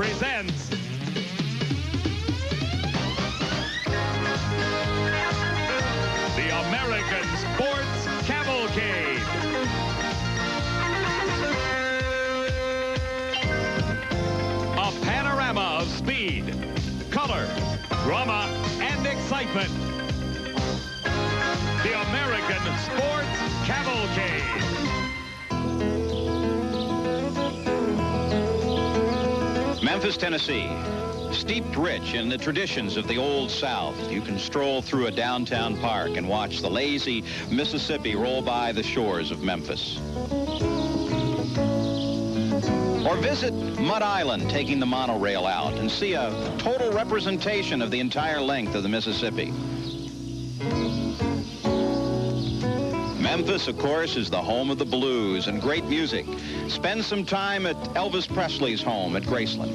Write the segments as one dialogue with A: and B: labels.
A: presents the American Sports Cavalcade. A panorama of speed, color, drama, and excitement. The American Sports Cavalcade.
B: Memphis, Tennessee, steeped rich in the traditions of the Old South. You can stroll through a downtown park and watch the lazy Mississippi roll by the shores of Memphis. Or visit Mud Island, taking the monorail out and see a total representation of the entire length of the Mississippi. Memphis, of course, is the home of the blues and great music. Spend some time at Elvis Presley's home at Graceland.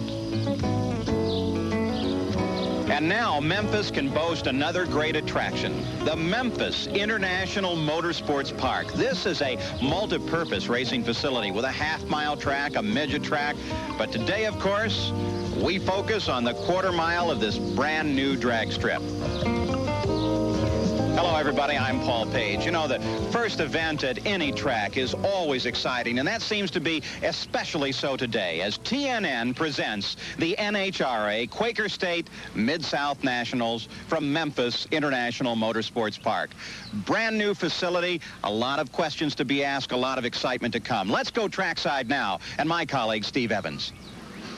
B: And now Memphis can boast another great attraction, the Memphis International Motorsports Park. This is a multi-purpose racing facility with a half-mile track, a midget track. But today, of course, we focus on the quarter mile of this brand new drag strip. Hello, everybody. I'm Paul Page. You know, the first event at any track is always exciting, and that seems to be especially so today as TNN presents the NHRA Quaker State Mid-South Nationals from Memphis International Motorsports Park. Brand new facility, a lot of questions to be asked, a lot of excitement to come. Let's go trackside now, and my colleague, Steve Evans.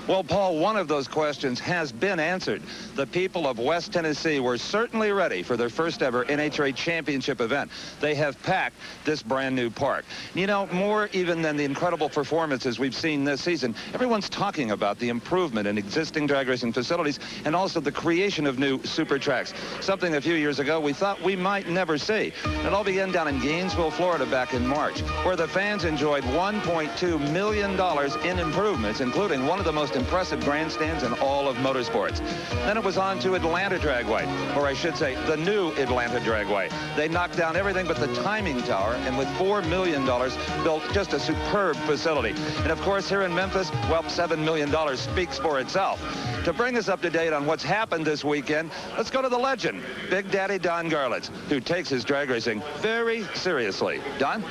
C: Well, Paul, one of those questions has been answered. The people of West Tennessee were certainly ready for their first ever NHRA championship event. They have packed this brand new park. You know, more even than the incredible performances we've seen this season, everyone's talking about the improvement in existing drag racing facilities and also the creation of new super tracks, something a few years ago we thought we might never see. It all began down in Gainesville, Florida back in March, where the fans enjoyed $1.2 million in improvements, including one of the most impressive grandstands in all of motorsports. Then it was on to Atlanta Dragway, or I should say the new Atlanta Dragway. They knocked down everything but the timing tower, and with $4 million built just a superb facility. And of course here in Memphis, well, $7 million speaks for itself. To bring us up to date on what's happened this weekend, let's go to the legend, Big Daddy Don Garlitz, who takes his drag racing very seriously. Don?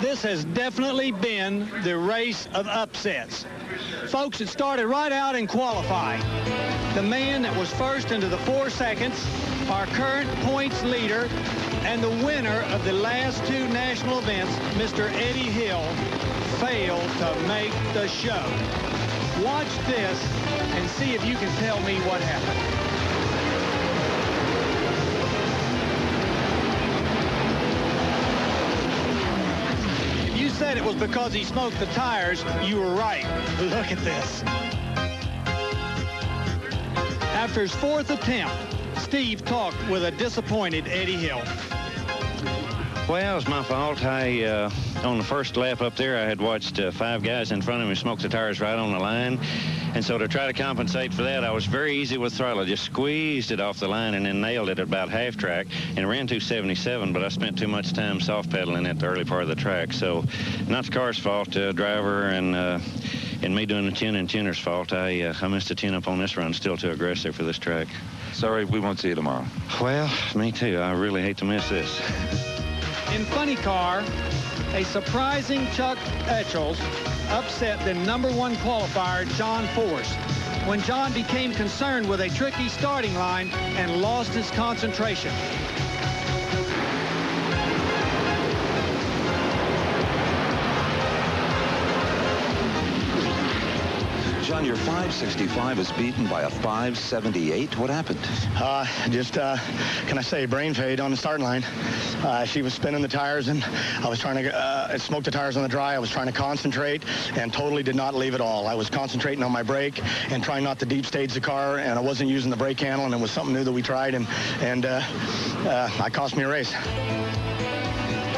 D: This has definitely been the race of upsets. Folks, it started right out in qualifying. The man that was first into the 4 seconds, our current points leader, and the winner of the last two national events, Mr. Eddie Hill, failed to make the show. Watch this and see if you can tell me what happened. Said it was because he smoked the tires, you were right. Look at this. After his fourth attempt, Steve talked with a disappointed Eddie Hill.
E: Well, it was my fault. On the first lap up there, I had watched 5 guys in front of me smoke the tires right on the line. And so to try to compensate for that, I was very easy with throttle. I just squeezed it off the line and then nailed it at about half track and ran 277, but I spent too much time soft pedaling at the early part of the track. So not the car's fault, driver and me doing the tune and tuner's fault. I missed a tune up on this run, still too aggressive for this track.
C: Sorry, we won't see you tomorrow.
E: Well, me too. I really hate to miss this.
D: In funny car, a surprising Chuck Etchells upset the #1 qualifier, John Force, when John became concerned with a tricky starting line and lost his concentration.
C: John, your 565 was beaten by a 578. What happened?
F: Can I say, brain fade on the starting line. She was spinning the tires, and I was trying to smoke the tires on the dry. I was trying to concentrate and totally did not leave at all. I was concentrating on my brake and trying not to deep stage the car, and I wasn't using the brake handle, and it was something new that we tried, and I cost me a race.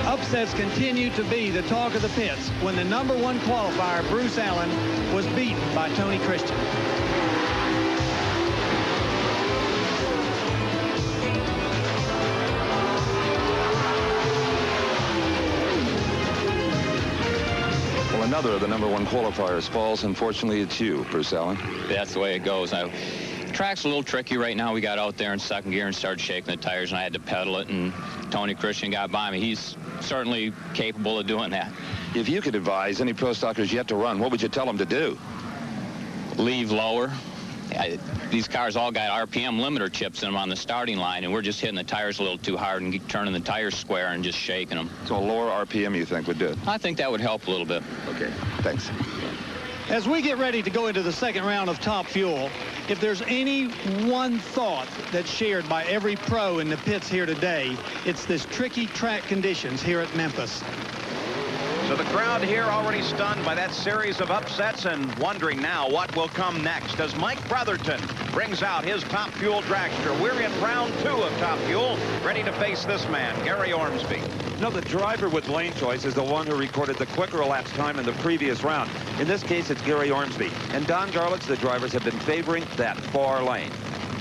D: Upsets continue to be the talk of the pits when the #1 qualifier, Bruce Allen, was beaten by Tony Christian.
C: Another of the #1 qualifiers falls. Unfortunately, it's you, Bruce Allen.
G: That's the way it goes. Track's a little tricky right now. We got out there in second gear and started shaking the tires, and I had to pedal it, and Tony Christian got by me. He's certainly capable of doing that.
C: If you could advise any pro stockers yet to run, what would you tell them to do?
G: Leave lower. These cars all got RPM limiter chips in them on the starting line, and we're just hitting the tires a little too hard and turning the tires square and just shaking them.
C: So a lower RPM, you think, would do it?
G: I think that would help a little bit.
C: Okay, thanks.
D: As we get ready to go into the second round of Top Fuel, if there's any one thought that's shared by every pro in the pits here today, it's this tricky track conditions here at Memphis.
B: So the crowd here already stunned by that series of upsets and wondering now what will come next as Mike Brotherton brings out his Top Fuel dragster. We're in round 2 of Top Fuel, ready to face this man, Gary Ormsby.
C: No, the driver with lane choice is the one who recorded the quicker elapsed time in the previous round. In this case, it's Gary Ormsby. And Don Garlits, the drivers have been favoring that far lane.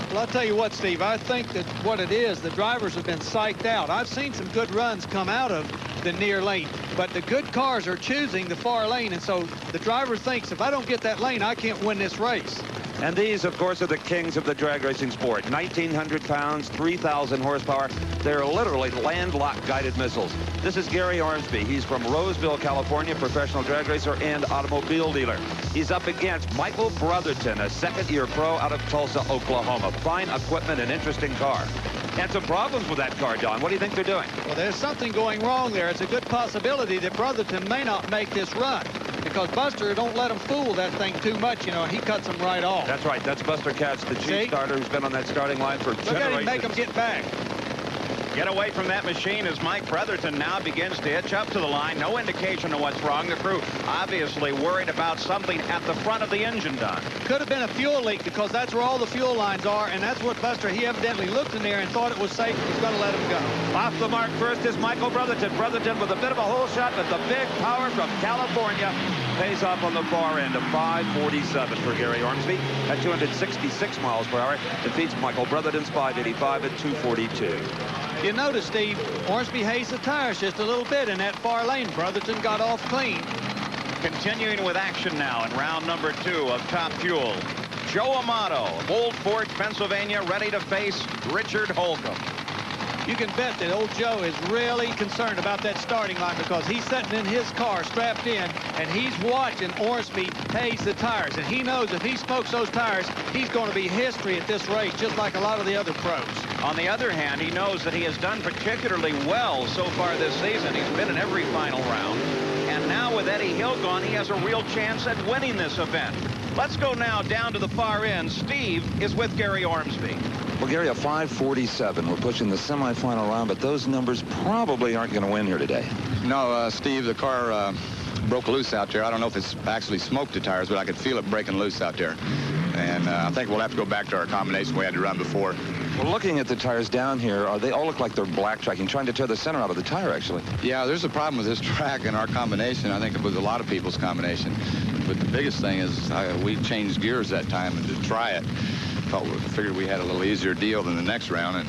D: Well, I'll tell you what, Steve, I think that what it is, the drivers have been psyched out. I've seen some good runs come out of the near lane, but the good cars are choosing the far lane, and so the driver thinks, if I don't get that lane, I can't win this race.
C: And these, of course, are the kings of the drag racing sport. 1,900 pounds, 3,000 horsepower. They're literally landlocked guided missiles. This is Gary Ormsby. He's from Roseville, California, professional drag racer and automobile dealer. He's up against Michael Brotherton, a second-year pro out of Tulsa, Oklahoma. Fine equipment and interesting car. And some problems with that car, Don. What do you think they're doing?
D: Well, there's something going wrong there. It's a good possibility that Brotherton may not make this run because Buster don't let him fool that thing too much, you know, and he cuts him right off.
C: That's right. That's Buster Katz, the chief starter who's been on that starting line for generations.
D: Look at him make him get back.
B: Get away from that machine as Mike Brotherton now begins to hitch up to the line. No indication of what's wrong. The crew obviously worried about something at the front of the engine, Don.
D: Could have been a fuel leak because that's where all the fuel lines are, and that's what Buster, he evidently looked in there and thought it was safe and was going to let him go.
C: Off the mark first is Michael Brotherton. Brotherton with a bit of a hole shot, but the big power from California pays off on the far end of 547 for Gary Ormsby at 266 miles per hour. Defeats Michael Brotherton's 585 at 242.
D: You notice, Steve, Ormsby hazed the tires just a little bit in that far lane. Brotherton got off clean.
B: Continuing with action now in round number 2 of Top Fuel. Joe Amato of Old Fort, Pennsylvania, ready to face Richard Holcomb.
D: You can bet that old Joe is really concerned about that starting line because he's sitting in his car strapped in and he's watching Ormsby haze the tires, and he knows if he smokes those tires, he's going to be history at this race, just like a lot of the other pros.
B: On the other hand, he knows that he has done particularly well so far this season. He's been in every final round. And now with Eddie Hill gone, he has a real chance at winning this event. Let's go now down to the far end. Steve is with Gary Ormsby.
C: Well, Gary, a 547. We're pushing the semifinal round, but those numbers probably aren't going to win here today.
H: No, Steve, the car broke loose out there. I don't know if it's actually smoked the tires, but I could feel it breaking loose out there. And I think we'll have to go back to our combination we had to run before.
C: Well, looking at the tires down here, they all look like they're black tracking, trying to tear the center out of the tire, actually.
H: Yeah, there's a problem with this track and our combination. I think it was a lot of people's combination. But the biggest thing is we changed gears that time to try it. Figured we had a little easier deal than the next round, and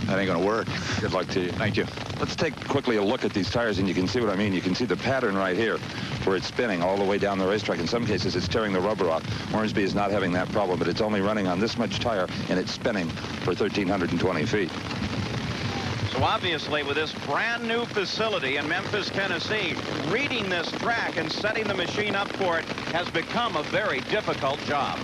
H: that ain't going to work.
C: Good luck to you.
H: Thank you.
C: Let's take quickly a look at these tires, and you can see what I mean. You can see the pattern right here where it's spinning all the way down the racetrack. In some cases, it's tearing the rubber off. Ormsby is not having that problem, but it's only running on this much tire, and it's spinning for 1,320 feet.
B: So obviously, with this brand new facility in Memphis, Tennessee, reading this track and setting the machine up for it has become a very difficult job.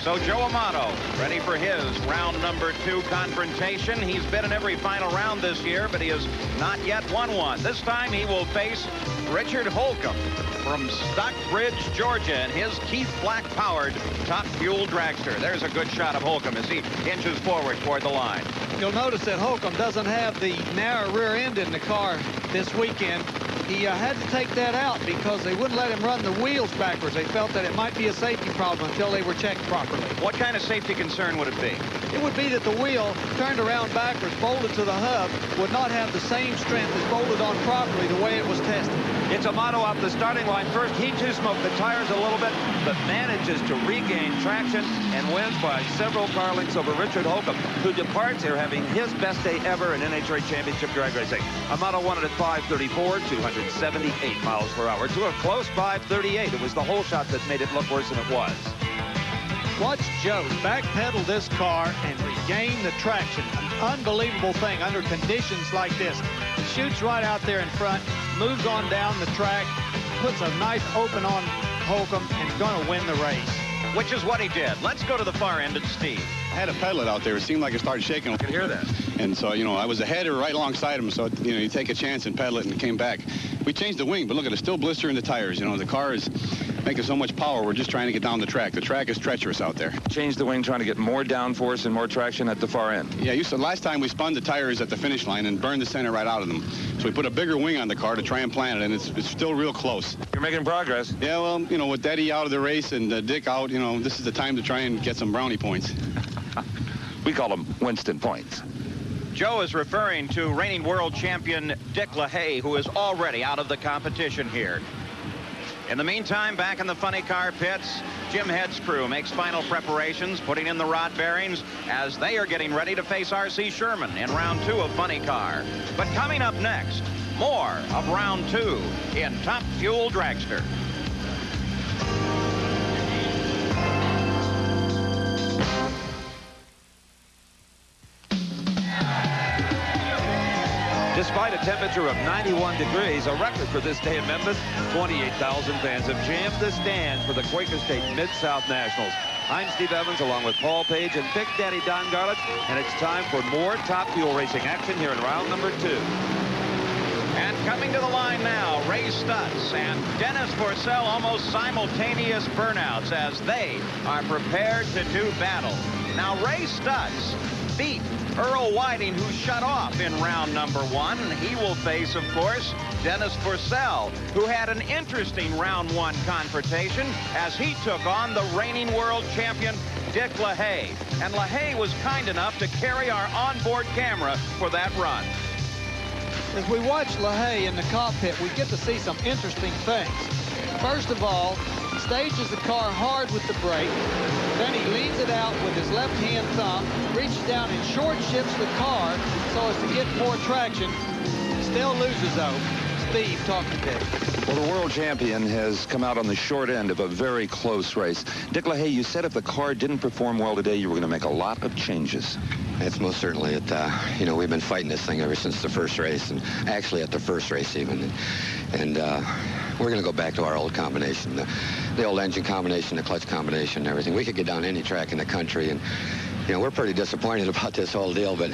B: So Joe Amato ready for his round number 2 confrontation. He's been in every final round this year, but he has not yet won one. This time he will face Richard Holcomb from Stockbridge, Georgia, and his Keith Black-powered Top Fuel dragster. There's a good shot of Holcomb as he inches forward toward the line.
D: You'll notice that Holcomb doesn't have the narrow rear end in the car this weekend. He had to take that out because they wouldn't let him run the wheels backwards. They felt that it might be a safety problem until they were checked properly.
B: What kind of safety concern would it be?
D: It would be that the wheel turned around backwards, bolted to the hub, would not have the same strength as bolted on properly the way it was tested.
C: It's Amato off the starting line first. He too smoked the tires a little bit, but manages to regain traction and wins by several car lengths over Richard Holcomb, who departs here having his best day ever in NHRA Championship drag racing. Amato won it at 5:34, 278 miles per hour, to a close 5:38. It was the whole shot that made it look worse than it was.
D: Watch Joe backpedal this car and regain the traction. An unbelievable thing under conditions like this. He shoots right out there in front, moves on down the track, puts a nice open on Holcomb, and is going to win the race.
B: Which is what he did. Let's go to the far end and Steve.
I: I had to pedal it out there. It seemed like it started shaking. I
C: could hear that.
I: And so, you know, I was ahead or right alongside him. So, you know, you take a chance and pedal it, and it came back. We changed the wing, but look at it, still blistering the tires. You know, the car is making so much power. We're just trying to get down the track. The track is treacherous out there.
C: Changed the wing, trying to get more downforce and more traction at the far end.
I: Yeah, you said last time we spun the tires at the finish line and burned the center right out of them. So we put a bigger wing on the car to try and plant it, and it's still real close.
C: You're making progress.
I: Yeah, well, you know, with Eddie out of the race and Dick out, you know, this is the time to try and get some brownie points.
C: We call them Winston points.
B: Joe is referring to reigning world champion Dick LaHaye, who is already out of the competition here. In the meantime, back in the funny car pits, Jim Head's crew makes final preparations, putting in the rod bearings as they are getting ready to face R.C. Sherman in round 2 of funny car. But coming up next, more of round 2 in Top Fuel Dragster.
C: Despite a temperature of 91 degrees, a record for this day in Memphis, 28,000 fans have jammed the stands for the Quaker State Mid-South Nationals. I'm Steve Evans, along with Paul Page and Big Daddy Don Garlett, and it's time for more Top Fuel racing action here in round number 2.
B: And coming to the line now, Ray Stutz and Dennis Forcell, almost simultaneous burnouts as they are prepared to do battle. Now, Ray Stutz beat Earl Whiting, who shut off in round number 1. And he will face, of course, Dennis Forcell, who had an interesting round 1 confrontation as he took on the reigning world champion, Dick LaHaye. And LaHaye was kind enough to carry our onboard camera for that run.
D: As we watch LaHaye in the cockpit, we get to see some interesting things. First of all, he stages the car hard with the brake. Then he leaves it out with his left-hand thumb, reaches down and short shifts the car so as to get more traction. Still loses, though. Steve, talk to Dick.
C: Well, the world champion has come out on the short end of a very close race. Dick LaHaye, you said if the car didn't perform well today, you were going to make a lot of changes.
J: It's most certainly it. You know, we've been fighting this thing ever since the first race, and actually at the first race even. And we're going to go back to our old combination, the old engine combination, the clutch combination, and everything. We could get down any track in the country, and, you know, we're pretty disappointed about this whole deal, but,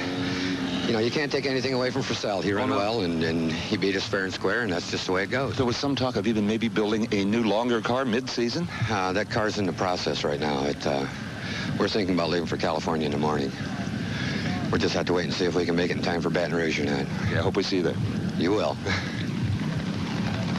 J: you know, you can't take anything away from Forcell. He ran well, and he beat us fair and square, and that's just the way it goes.
C: There was some talk of even maybe building a new, longer car mid-season?
J: That car's in the process right now. We're thinking about leaving for California in the morning. We'll just have to wait and see if we can make it in time for Baton Rouge or not.
C: Yeah, I hope we see you there.
J: You will.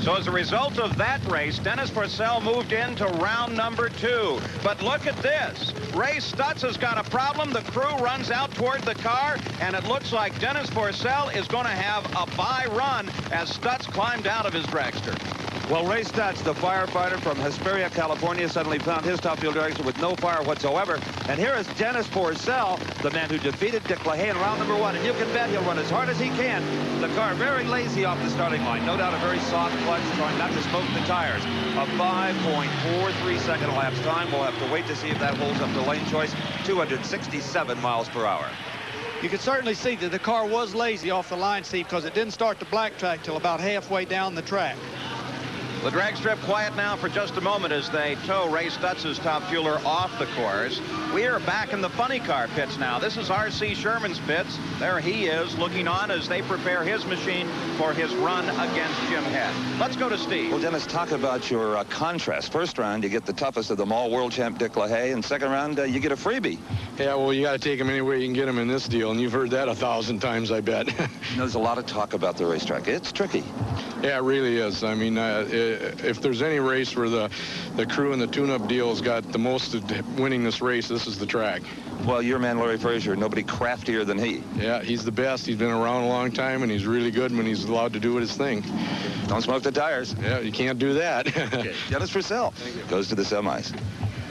B: So as a result of that race, Dennis Forcell moved into round number 2. But look at this. Ray Stutz has got a problem. The crew runs out toward the car, and it looks like Dennis Forcell is going to have a bye run as Stutz climbed out of his dragster.
C: Well, Ray Stutz, the firefighter from Hesperia, California, suddenly found his Top Fuel dragster with no fire whatsoever. And here is Dennis Forcell, the man who defeated Dick LaHaye in round number 1. And you can bet he'll run as hard as he can. The car very lazy off the starting line. No doubt a very soft clutch, trying not to smoke the tires. A 5.43 second elapsed time. We'll have to wait to see if that holds up to lane choice. 267 miles per hour.
D: You can certainly see that the car was lazy off the line, Steve, because it didn't start the black track till about halfway down the track.
B: The drag strip quiet now for just a moment as they tow Ray Stutz's Top Fueler off the course. We are back in the funny car pits now. This is R.C. Sherman's pits. There he is looking on as they prepare his machine for his run against Jim Head. Let's go to Steve.
C: Well, Dennis, talk about your contrast. First round, you get the toughest of them all, world champ Dick LaHaye. And second round, you get a freebie.
F: Yeah, well, you got to take him anywhere you can get him in this deal, and you've heard that 1,000 times, I bet.
C: There's a lot of talk about the racetrack. It's tricky.
F: Yeah, it really is. I mean,
K: if there's any race where the crew and the tune-up deal has got the most of winning this race, this is the track.
C: Well, your man, Larry Frazier, nobody craftier than he.
K: Yeah, he's the best. He's been around a long time, and he's really good when he's allowed to do his thing.
C: Don't smoke the tires.
K: Yeah, you can't do that.
C: Okay. Dennis Purcell goes to the semis.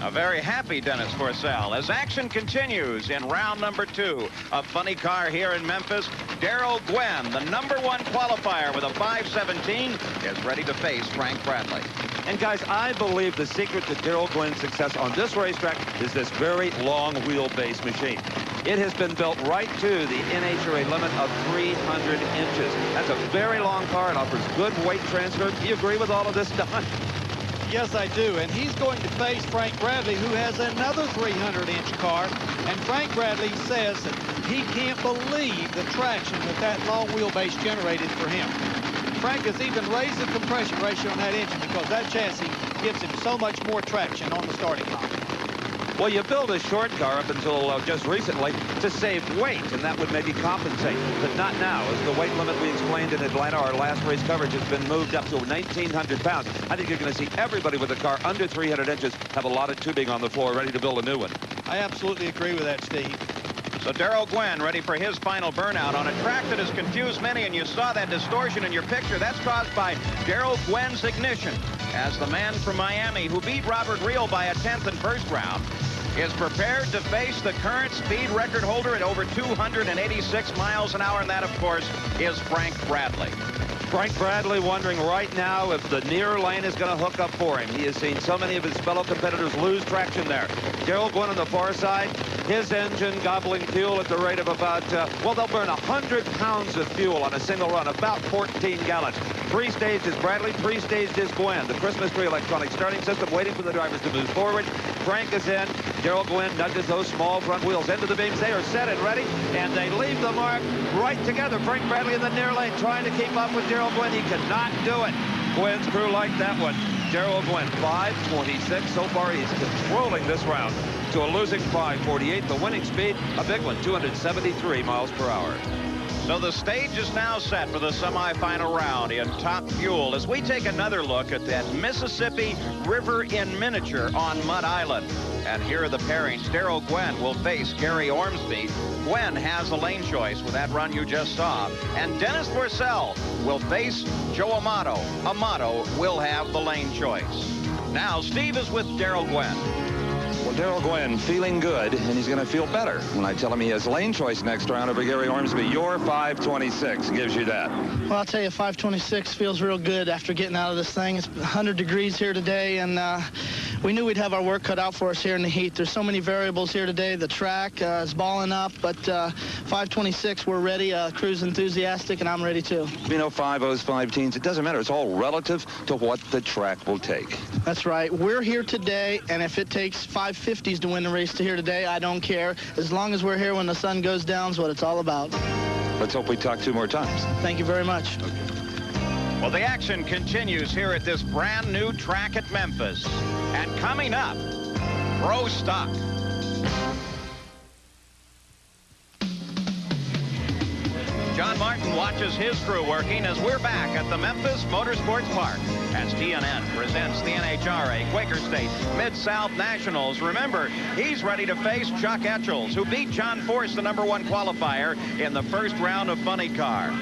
B: A very happy Dennis Purcell as action continues in round number 2 of Funny Car here in Memphis. Darrell Gwynn, the #1 qualifier with a 5:17, is ready to face Frank Bradley.
C: And guys, I believe the secret to Darrell Gwynn's success on this racetrack is this very long wheelbase machine. It has been built right to the NHRA limit of 300 inches. That's a very long car. It offers good weight transfer. Do you agree with all of this, Don?
D: Yes, I do. And he's going to face Frank Bradley, who has another 300-inch car. And Frank Bradley says that he can't believe the traction that long wheelbase generated for him. Frank has even raised the compression ratio on that engine because that chassis gives him so much more traction on the starting line.
C: Well, you build a short car up until just recently to save weight, and that would maybe compensate, but not now, as the weight limit we explained in Atlanta, our last race coverage, has been moved up to 1,900 pounds. I think you're going to see everybody with a car under 300 inches have a lot of tubing on the floor ready to build a new one.
D: I absolutely agree with that, Steve.
B: So Darrell Gwynn ready for his final burnout on a track that has confused many, and you saw that distortion in your picture. That's caused by Darrell Gwynn's ignition, as the man from Miami who beat Robert Reel by a 10th in first round is prepared to face the current speed record holder at over 286 miles an hour, and that, of course, is Frank Bradley.
C: Frank Bradley wondering right now if the near lane is going to hook up for him. He has seen so many of his fellow competitors lose traction there. Darrell Gwynn on the far side, his engine gobbling fuel at the rate of about, well, they'll burn 100 pounds of fuel on a single run, about 14 gallons. Three-staged is Bradley, three-staged is Gwynn. The Christmas tree electronic starting system waiting for the drivers to move forward. Frank is in. Darrell Gwynn nudges those small front wheels into the beams. They are set and ready, and they leave the mark right together. Frank Bradley in the near lane trying to keep up with Darrell Gwynn. He cannot do it. Gwynn's crew like that one. Darrell Gwynn, 5:26. So far, he's controlling this round to a losing 5:48. The winning speed, a big one, 273 miles per hour.
B: So the stage is now set for the semifinal round in Top Fuel as we take another look at that Mississippi River in miniature on Mud Island. And here are the pairings. Darrell Gwynn will face Gary Ormsby. Gwynn has a lane choice with that run you just saw. And Dennis Purcell will face Joe Amato. Amato will have the lane choice. Now, Steve is with Darrell Gwynn.
C: Well, Darrell Gwynn feeling good, and he's going to feel better when I tell him he has lane choice next round over Gary Ormsby. Your 5:26 gives you that.
L: Well, I'll tell you, 5:26 feels real good after getting out of this thing. It's 100 degrees here today, and we knew we'd have our work cut out for us here in the heat. There's so many variables here today. The track is balling up, but 5:26, we're ready. Crew's enthusiastic, and I'm ready too.
C: You know, 5.0s, 5.10s, it doesn't matter. It's all relative to what the track will take.
L: That's right. We're here today, and if it takes 5:50s to win the race to here today, I don't care. As long as we're here when the sun goes down is what it's all about.
C: Let's hope we talk 2 more times.
L: Thank you very much.
B: Well, the action continues here at this brand new track at Memphis. And coming up, Pro Stock. John Martin watches his crew working as we're back at the Memphis Motorsports Park as TNN presents the NHRA Quaker State Mid-South Nationals. Remember, he's ready to face Chuck Etchells, who beat John Force, the #1 qualifier, in the first round of Funny Car.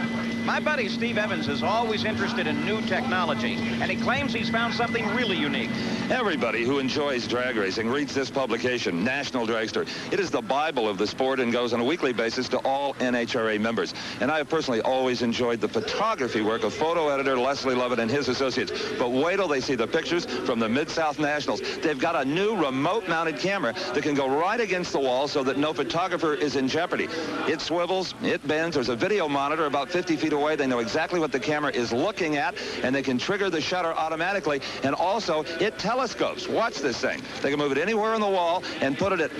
B: My buddy Steve Evans is always interested in new technology, and he claims he's found something really unique.
C: Everybody who enjoys drag racing reads this publication, National Dragster. It is the Bible of the sport and goes on a weekly basis to all NHRA members. And I have personally always enjoyed the photography work of photo editor Leslie Lovett and his associates. But wait till they see the pictures from the Mid-South Nationals. They've got a new remote-mounted camera that can go right against the wall so that no photographer is in jeopardy. It swivels, it bends. There's a video monitor about 50 feet away. They know exactly what the camera is looking at, and they can trigger the shutter automatically. And also, it telescopes. Watch this thing. They can move it anywhere on the wall and put it at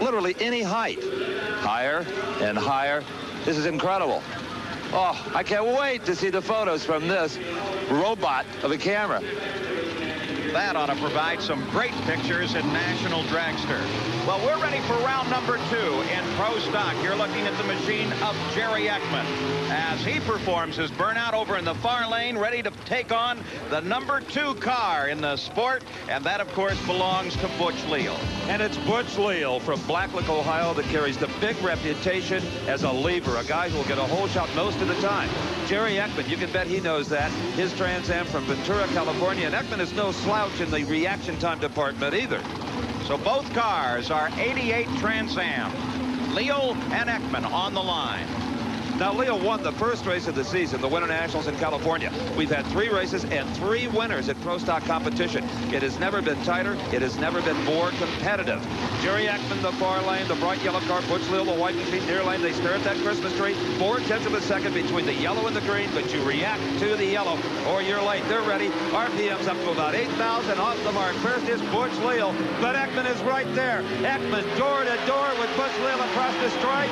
C: literally any height. Higher and higher. This is incredible. Oh, I can't wait to see the photos from this robot of a camera.
B: That ought to provide some great pictures in National Dragster. Well, we're ready for round number 2 in Pro Stock. You're looking at the machine of Jerry Ekman as he performs his burnout over in the far lane, ready to take on the number 2 car in the sport, and that, of course, belongs to Butch Leal.
C: And it's Butch Leal from Blacklick, Ohio, that carries the big reputation as a lever, a guy who will get a hole shot most of the time. Jerry Ekman, you can bet he knows that. His Trans Am from Ventura, California, and Ekman is no slouch in the reaction time department either.
B: So both cars are 88 Trans Am. Leal and Ekman on the line.
C: Now, Leal won the first race of the season, the Winter Nationals in California. We've had 3 races and 3 winners at Pro Stock competition. It has never been tighter. It has never been more competitive. Jerry Ekman, the far lane, the bright yellow car. Butch Leal, the white machine, near lane. They stare at that Christmas tree. 4/10 of a second between the yellow and the green, but you react to the yellow or you're late. They're ready. RPM's up to about 8,000 off the mark. First is Butch Leal, but Ekman is right there. Ekman door to door with Butch Leal across the stripe.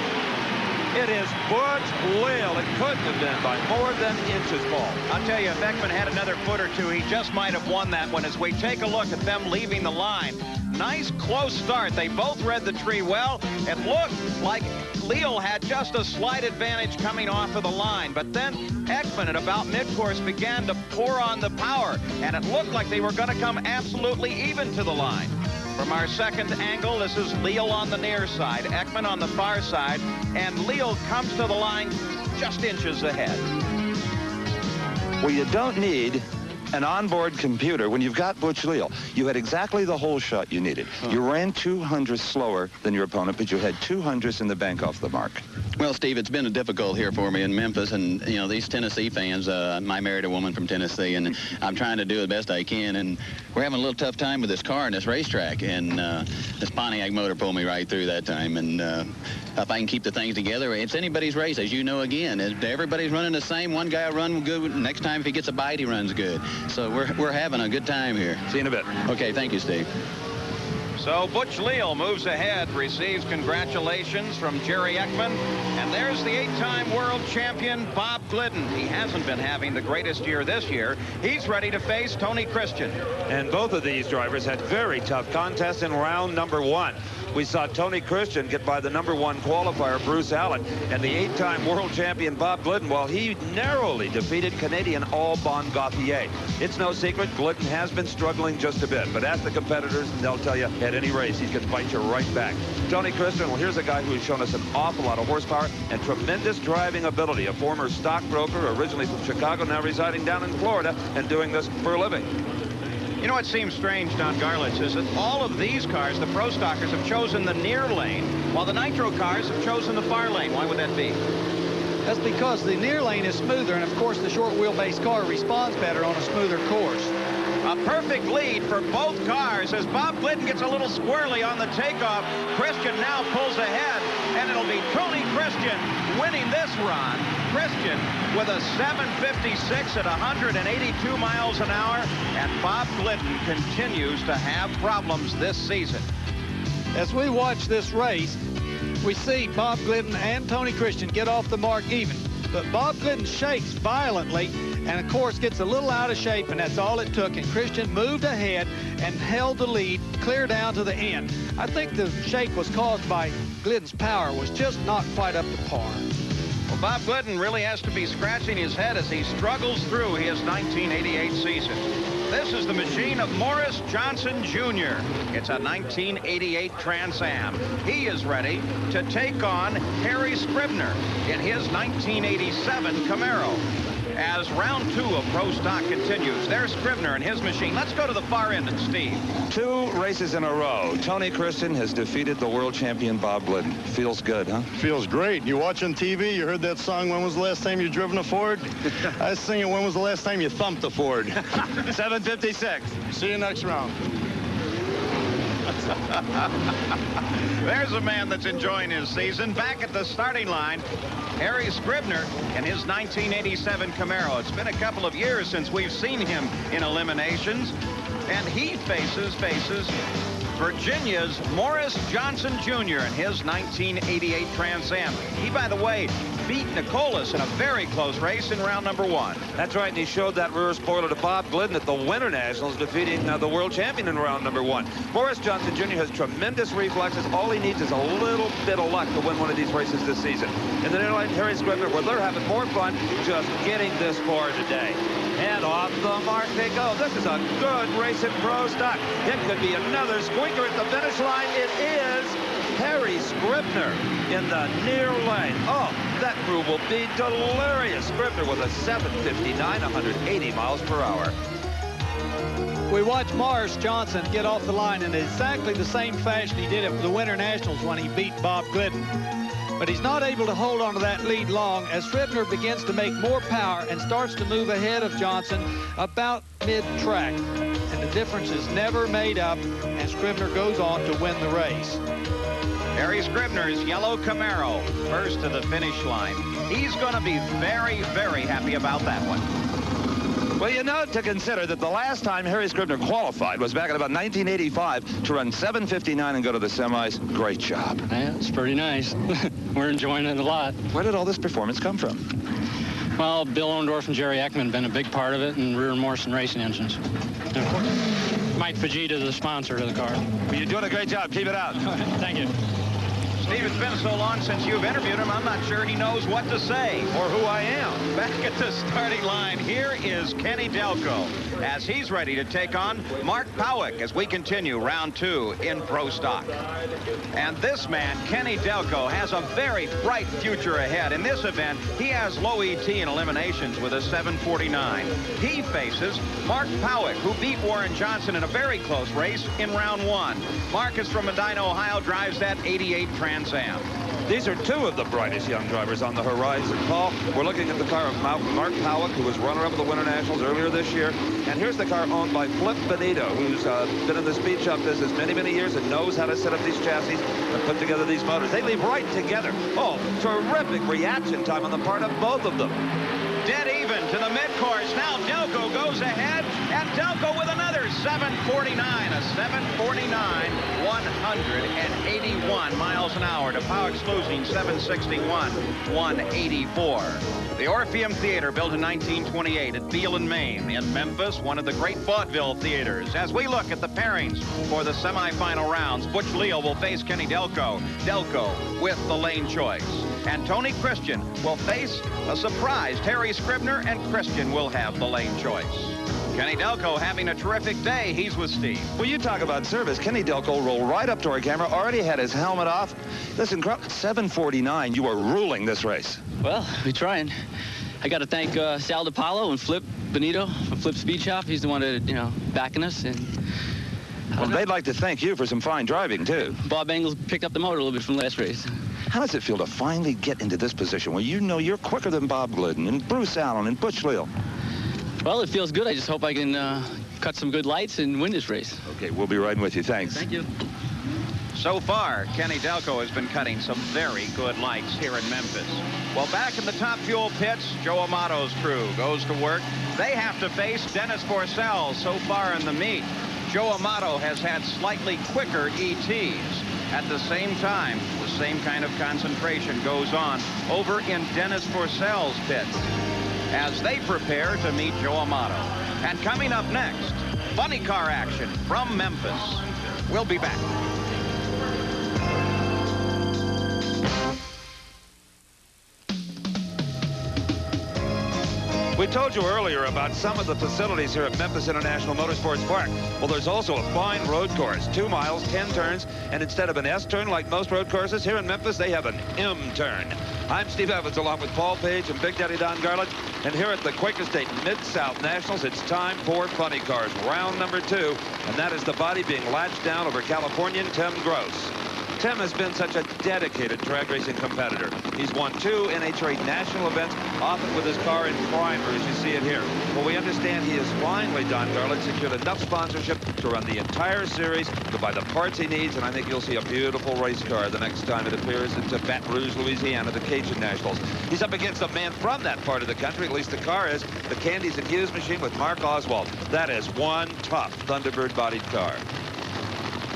C: It is Butch Leal. It couldn't have been by more than inches, Paul.
B: I'll tell you, if Ekman had another foot or two, he just might have won that one. As we take a look at them leaving the line, nice close start. They both read the tree well. It looked like Leal had just a slight advantage coming off of the line, but then Ekman at about mid-course began to pour on the power, and it looked like they were going to come absolutely even to the line. From our second angle, this is Leal on the near side, Ekman on the far side, and Leal comes to the line just inches ahead.
C: Well, you don't need an onboard computer when you've got Butch Leal. You had exactly the hole shot you needed. You ran 200 slower than your opponent, but you had 200 in the bank off the mark.
M: Well, Steve, it's been difficult here for me in Memphis, and, you know, these Tennessee fans, I married a woman from Tennessee, and I'm trying to do the best I can, and we're having a little tough time with this car and this racetrack, and this Pontiac motor pulled me right through that time, and if I can keep the things together, it's anybody's race, as you know, again. Everybody's running the same. One guy will run good. Next time, if he gets a bite, he runs good. So we're having a good time here.
C: See you in a bit.
M: Okay, thank you, Steve.
B: So Butch Leal moves ahead, receives congratulations from Jerry Ekman. And there's the 8-time world champion, Bob Glidden. He hasn't been having the greatest year this year. He's ready to face Tony Christian.
C: And both of these drivers had very tough contests in round number 1. We saw Tony Christian get by the number 1 qualifier, Bruce Allen, and the 8-time world champion, Bob Glidden, while he narrowly defeated Canadian Alban Gauthier. It's no secret, Glidden has been struggling just a bit, but ask the competitors, and they'll tell you at any race, he can fight you right back. Tony Christian, well, here's a guy who's shown us an awful lot of horsepower and tremendous driving ability, a former stockbroker, originally from Chicago, now residing down in Florida and doing this for a living.
B: You know what seems strange, Don Garlitz, is that all of these cars, the Pro Stockers, have chosen the near lane, while the Nitro cars have chosen the far lane. Why would that be?
D: That's because the near lane is smoother, and of course the short wheelbase car responds better on a smoother course.
B: A perfect lead for both cars as Bob Glidden gets a little squirrely on the takeoff. Christian now pulls ahead, and it'll be Tony Christian winning this run. Christian with a 7:56 at 182 miles an hour, and Bob Glidden continues to have problems this season.
D: As we watch this race, we see Bob Glidden and Tony Christian get off the mark even, but Bob Glidden shakes violently and of course gets a little out of shape, and that's all it took, and Christian moved ahead and held the lead clear down to the end. I think the shake was caused by Glidden's power was just not quite up to par.
B: Well, Bob Glidden really has to be scratching his head as he struggles through his 1988 season. This is the machine of Morris Johnson Jr. It's a 1988 Trans Am. He is ready to take on Harry Scribner in his 1987 Camaro. As round 2 of Pro Stock continues, there's Scribner and his machine. Let's go to the far end and Steve.
C: 2 races in a row. Tony Christian has defeated the world champion Bob Glidden. Feels good, huh?
N: Feels great. You watch on TV, you heard that song, when was the last time you driven a Ford? I was singing, when was the last time you thumped a Ford?
C: 7:56.
N: See you next round.
B: There's a man that's enjoying his season. Back at the starting line, Harry Scribner in his 1987 Camaro. It's been a couple of years since we've seen him in eliminations, and he faces Virginia's Morris Johnson Jr. in his 1988 Trans Am. He, by the way, beat Nicholas in a very close race in round number 1.
C: That's right, and he showed that rear spoiler to Bob Glidden at the Winter Nationals, defeating the world champion in round number 1. Morris Johnson Jr. has tremendous reflexes. All he needs is a little bit of luck to win one of these races this season. In the Netherlands, Harry Scribner, where they're having more fun just getting this far today. And off the mark they go. This is a good race in pro stock. It could be another squeaker at the finish line. It is Harry Scribner in the near lane. Oh, that crew will be delirious. Scribner with a 7:59, 180 miles per hour.
D: We watched Morris Johnson get off the line in exactly the same fashion he did it for the Winter Nationals when he beat Bob Glidden. But he's not able to hold on to that lead long as Scribner begins to make more power and starts to move ahead of Johnson about mid-track. And the difference is never made up, and Scribner goes on to win the race.
B: Harry Scribner's yellow Camaro, first to the finish line. He's going to be very, very happy about that one.
C: Well, you know, to consider that the last time Harry Scribner qualified was back in about 1985 to run 7:59 and go to the semis. Great job.
O: Yeah, it's pretty nice. We're enjoying it a lot.
C: Where did all this performance come from?
O: Well, Bill Orndorff and Jerry Ekman have been a big part of it, and Rear Morrison Racing Engines. And of course, Mike Fujita, the sponsor of the car.
C: Well, you're doing a great job. Keep it out.
O: Thank you.
B: Steve, it's been so long since you've interviewed him, I'm not sure he knows what to say or who I am. Back at the starting line, here is Kenny Delco as he's ready to take on Mark Powick as we continue round 2 in Pro Stock. And this man, Kenny Delco, has a very bright future ahead. In this event, he has low ET in eliminations with a 7:49. He faces Mark Powick, who beat Warren Johnson in a very close race in round 1. Mark is from Medina, Ohio, drives that 88 Trans Am.
C: These are two of the brightest young drivers on the horizon, Paul. We're looking at the car of Mark Powick, who was runner-up of the Winter Nationals earlier this year. And here's the car owned by Flip Benito, who's been in the speed shop business many, many years and knows how to set up these chassis and put together these motors. They leave right together. Oh, terrific reaction time on the part of both of them.
B: Dead even to the mid-course. Now Delco goes ahead, and Delco with another 7:49, a 7:49, 181 miles an hour to Powick's losing 7:61, 184. The Orpheum Theater, built in 1928 at Beale in Maine. In Memphis, one of the great vaudeville theaters. As we look at the pairings for the semifinal rounds, Butch Leal will face Kenny Delco. Delco with the lane choice. And Tony Christian will face a surprised Harry Scribner, and Christian will have the lane choice. Kenny Delco having a terrific day. He's with Steve.
C: Well, you talk about service. Kenny Delco rolled right up to our camera, already had his helmet off. Listen, 7:49, you are ruling this race.
O: Well, we're trying. I got to thank Sal DiPaolo and Flip Benito from Flip Speed Shop. He's the one that, you know, backing us. And
C: well, they'd like to thank you for some fine driving, too.
O: Bob Engels picked up the motor a little bit from last race.
C: How does it feel to finally get into this position where you know you're quicker than Bob Glidden and Bruce Allen and Butch Leal?
O: Well, it feels good. I just hope I can cut some good lights and win this race.
C: Okay, we'll be riding with you. Thanks.
O: Thank you.
B: So far, Kenny Delco has been cutting some very good lights here in Memphis. Well, back in the Top Fuel pits, Joe Amato's crew goes to work. They have to face Dennis Forcell so far in the meet. Joe Amato has had slightly quicker ETs. At the same time, the same kind of concentration goes on over in Dennis Forcell's pits as they prepare to meet Joe Amato. And coming up next, funny car action from Memphis. We'll be back.
C: We told you earlier about some of the facilities here at Memphis International Motorsports Park. Well, there's also a fine road course, 2 miles, 10 turns, and instead of an S turn like most road courses, here in Memphis, they have an M turn. I'm Steve Evans, along with Paul Page and Big Daddy Don Garland, and here at the Quaker State Mid-South Nationals, it's time for funny cars, round number 2, and that is the body being latched down over Californian Tim Gross. Tim has been such a dedicated drag racing competitor. He's won 2 NHRA national events, often with his car in primer, as you see it here. Well, we understand he has finally, Don Garland, secured enough sponsorship to run the entire series, to buy the parts he needs, and I think you'll see a beautiful race car the next time it appears at Baton Rouge, Louisiana, the Cajun Nationals. He's up against a man from that part of the country, at least the car is, the Candies and Hughes machine with Mark Oswald. That is one tough Thunderbird-bodied car.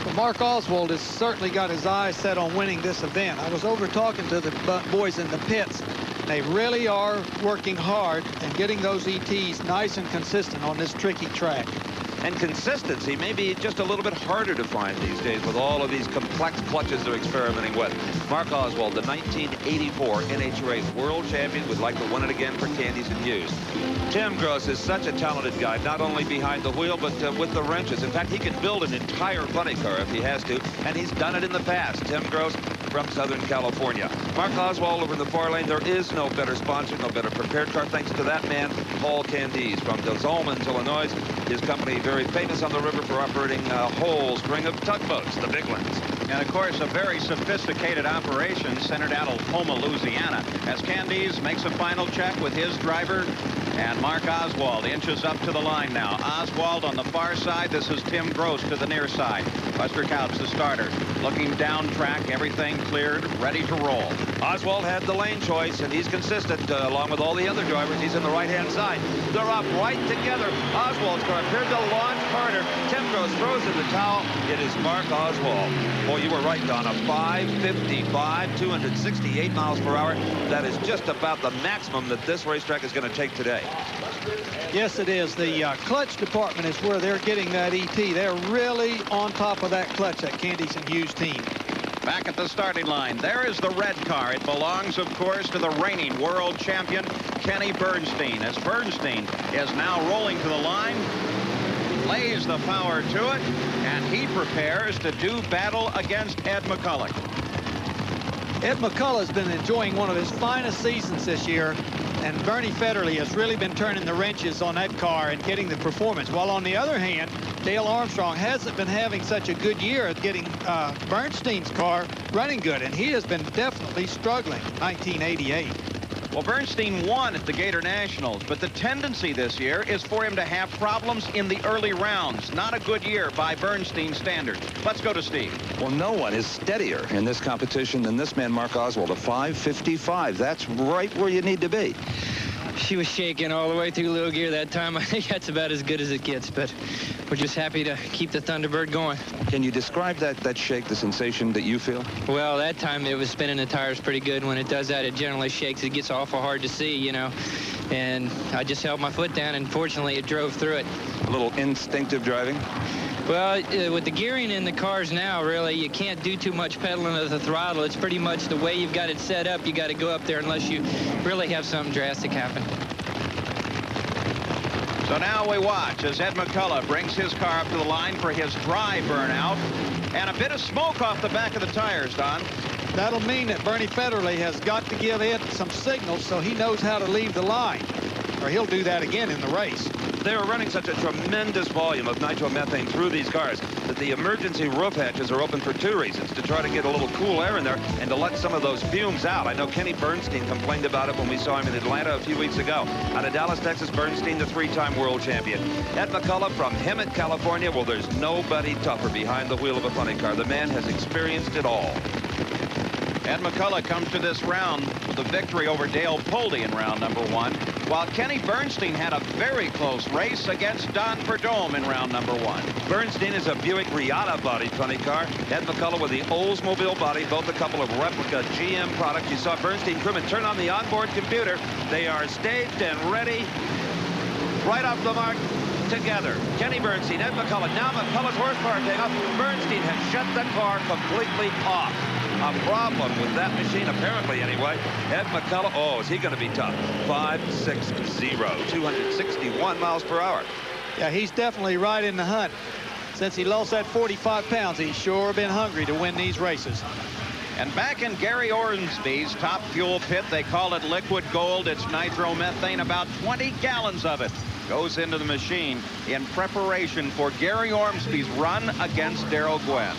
D: Well, Mark Oswald has certainly got his eyes set on winning this event. I was over talking to the boys in the pits, They really are working hard and getting those ETs nice and consistent on this tricky track.
C: And consistency may be just a little bit harder to find these days with all of these complex clutches they're experimenting with. Mark Oswald, the 1984 NHRA world champion, would like to win it again for Candies and Hughes. Tim Gross is such a talented guy, not only behind the wheel, but with the wrenches. In fact, he can build an entire funny car if he has to, and he's done it in the past. Tim Gross from Southern California. Mark Oswald over in the far lane. There is no better sponsor, no better prepared car, thanks to that man, Paul Candies from Des Allemands, Illinois. His company very famous on the river for operating a whole string of tugboats, the big ones.
B: And, of course, a very sophisticated operation centered out of Houma, Louisiana, as Candies makes a final check with his driver, and Mark Oswald inches up to the line now. Oswald on the far side. This is Tim Gross to the near side. Buster Couch, the starter, looking down track, everything cleared, ready to roll.
C: Oswald had the lane choice, and he's consistent along with all the other drivers. He's in the right-hand side. They're up right together. Oswald's car appeared to launch harder. Tim Gross throws in the towel. It is Mark Oswald. Boy, you were right, Don. A 5:55, 268 miles per hour. That is just about the maximum that this racetrack is going to take today.
D: Yes, it is. The clutch department is where they're getting that ET. They're really on top of that clutch, that Candies and Hughes team.
B: Back at the starting line, there is the red car. It belongs, of course, to the reigning world champion, Kenny Bernstein, as Bernstein is now rolling to the line, lays the power to it, and he prepares to do battle against Ed McCullough.
D: Ed McCullough has been enjoying one of his finest seasons this year, and Bernie Federle has really been turning the wrenches on that car and getting the performance. While on the other hand, Dale Armstrong hasn't been having such a good year at getting Bernstein's car running good, and he has been definitely struggling. 1988.
B: Well, Bernstein won at the Gator Nationals, but the tendency this year is for him to have problems in the early rounds. Not a good year by Bernstein standards. Let's go to Steve.
C: Well, no one is steadier in this competition than this man, Mark Oswald. A 5:55. That's right where you need to be.
P: She was shaking all the way through low gear that time. I think that's about as good as it gets, but we're just happy to keep the Thunderbird going.
C: Can you describe that shake, the sensation that you feel?
P: Well, that time it was spinning the tires pretty good. When it does that, it generally shakes. It gets awful hard to see, you know. And I just held my foot down, and fortunately it drove through it.
C: A little instinctive driving?
P: Well, with the gearing in the cars now, really, you can't do too much pedaling of the throttle. It's pretty much the way you've got it set up. You got to go up there unless you really have something drastic happen.
B: So now we watch as Ed McCullough brings his car up to the line for his dry burnout, and a bit of smoke off the back of the tires, Don.
D: That'll mean that Bernie Federle has got to give Ed some signals so he knows how to leave the line, or he'll do that again in the race. They're running such a tremendous volume of nitromethane through these cars that the emergency roof hatches are open for two reasons: to try to get a little cool air in there and to let some of those fumes out. I know Kenny Bernstein complained about it when we saw him in Atlanta a few weeks ago. Out of Dallas, Texas, Bernstein, the three-time world champion. Ed McCullough from Hemet, California. Well, there's nobody tougher behind the wheel of a funny car. The man has experienced it all.
B: Ed McCullough comes to this round with a victory over Dale Poldy in round number 1, while Kenny Bernstein had a very close race against Don Perdome in round number 1.
C: Bernstein is a Buick Riata body funny car. Ed McCullough with the Oldsmobile body, both a couple of replica GM products. You saw Bernstein crewmen turn on the onboard computer. They are staged and ready right off the mark together. Kenny Bernstein, Ed McCullough. Now McCullough's horsepower taking off. Bernstein has shut the car completely off. A problem with that machine, apparently, anyway. Ed McCullough, oh, is he going to be tough? 5.60, 261 miles per hour. Yeah, he's definitely right in the hunt. Since he lost that 45 pounds, he's sure been hungry to win these races.
B: And back in Gary Ormsby's top fuel pit, they call it liquid gold. It's nitromethane. About 20 gallons of it goes into the machine in preparation for Gary Ormsby's run against Darrell Gwynn.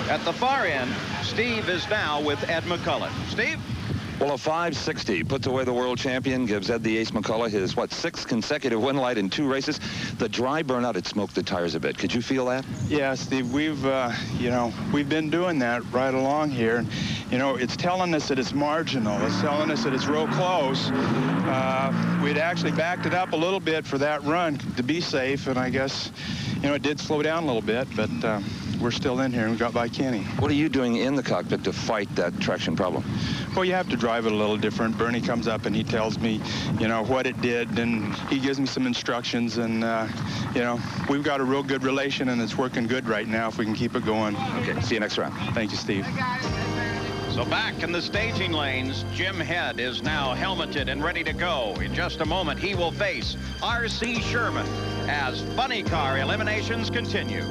B: At the far end, Steve is now with Ed McCullough. Steve?
C: Well, a 5.60 puts away the world champion, gives Ed the Ace McCullough his, sixth consecutive win light in 2 races. The dry burnout, it smoked the tires a bit. Could you feel that?
Q: Yeah, Steve, we've been doing that right along here. You know, it's telling us that it's marginal. It's telling us that it's real close. We'd actually backed it up a little bit for that run to be safe, and I guess, you know, it did slow down a little bit, but we're still in here and we got by Kenny.
C: What are you doing in the cockpit to fight that traction problem?
Q: Well, you have to drive it a little different. Bernie comes up and he tells me, you know, what it did, and he gives me some instructions, and, you know, we've got a real good relation, and it's working good right now if we can keep it going.
C: Okay, see you next round.
Q: Thank you, Steve.
B: So back in the staging lanes, Jim Head is now helmeted and ready to go. In just a moment, he will face R.C. Sherman as funny car eliminations continue.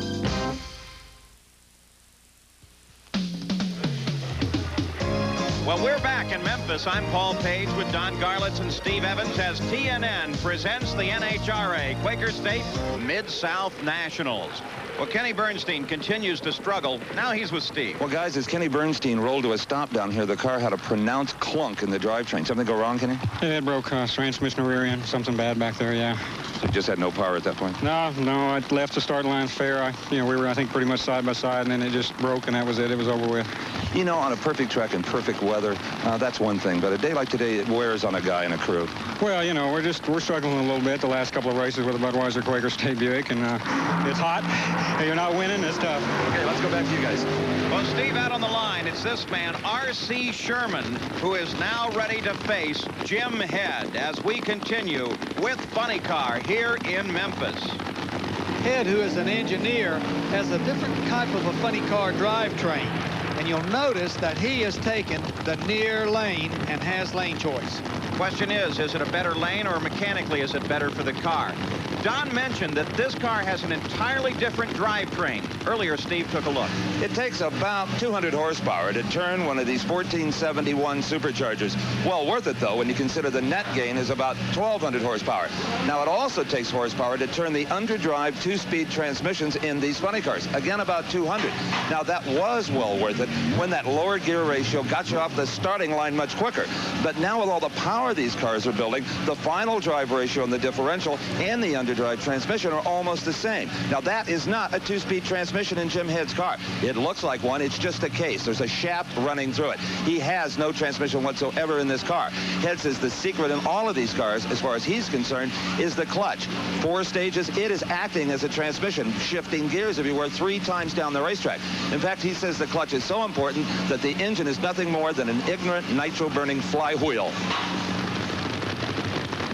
B: Well, we're back in Memphis. I'm Paul Page with Don Garlitz and Steve Evans as TNN presents the NHRA Quaker State Mid-South Nationals. Well, Kenny Bernstein continues to struggle. Now he's with Steve.
C: Well, guys, as Kenny Bernstein rolled to a stop down here, the car had a pronounced clunk in the drivetrain. Something go wrong, Kenny?
O: Yeah, it broke transmission rear end. Something bad back there, yeah.
C: So you just had no power at that point?
O: No, I left the start line fair. We were, I think, pretty much side by side, and then it just broke, and that was it. It was over with.
C: You know, on a perfect track in perfect weather, that's one thing. But a day like today, it wears on a guy and a crew.
O: Well, you know, we're struggling a little bit the last couple of races with the Budweiser Quaker State Buick, and it's hot. Hey, you're not winning. It's tough.
C: Okay, let's go back to you guys.
B: Well, Steve, out on the line, it's this man, R.C. Sherman, who is now ready to face Jim Head as we continue with Funny Car here in Memphis.
D: Head, who is an engineer, has a different type of a funny car drivetrain. And you'll notice that he has taken the near lane and has lane choice.
B: Question is it a better lane, or mechanically is it better for the car? Don mentioned that this car has an entirely different drivetrain. Earlier, Steve took a look.
C: It takes about 200 horsepower to turn one of these 1471 superchargers. Well worth it, though, when you consider the net gain is about 1,200 horsepower. Now, it also takes horsepower to turn the underdrive two-speed transmissions in these funny cars. Again, about 200. Now, that was well worth it when that lower gear ratio got you off the starting line much quicker. But now, with all the power these cars are building, the final drive ratio and the differential and the underdrive transmission are almost the same. Now, that is not a two-speed transmission in Jim Head's car. It looks like one. It's just a case. There's a shaft running through it. He has no transmission whatsoever in this car. Head says the secret in all of these cars, as far as he's concerned, is the clutch. 4 stages. It is acting as a transmission, shifting gears, if you were, 3 times down the racetrack. In fact, he says the clutch is so important that the engine is nothing more than an ignorant nitro-burning flywheel.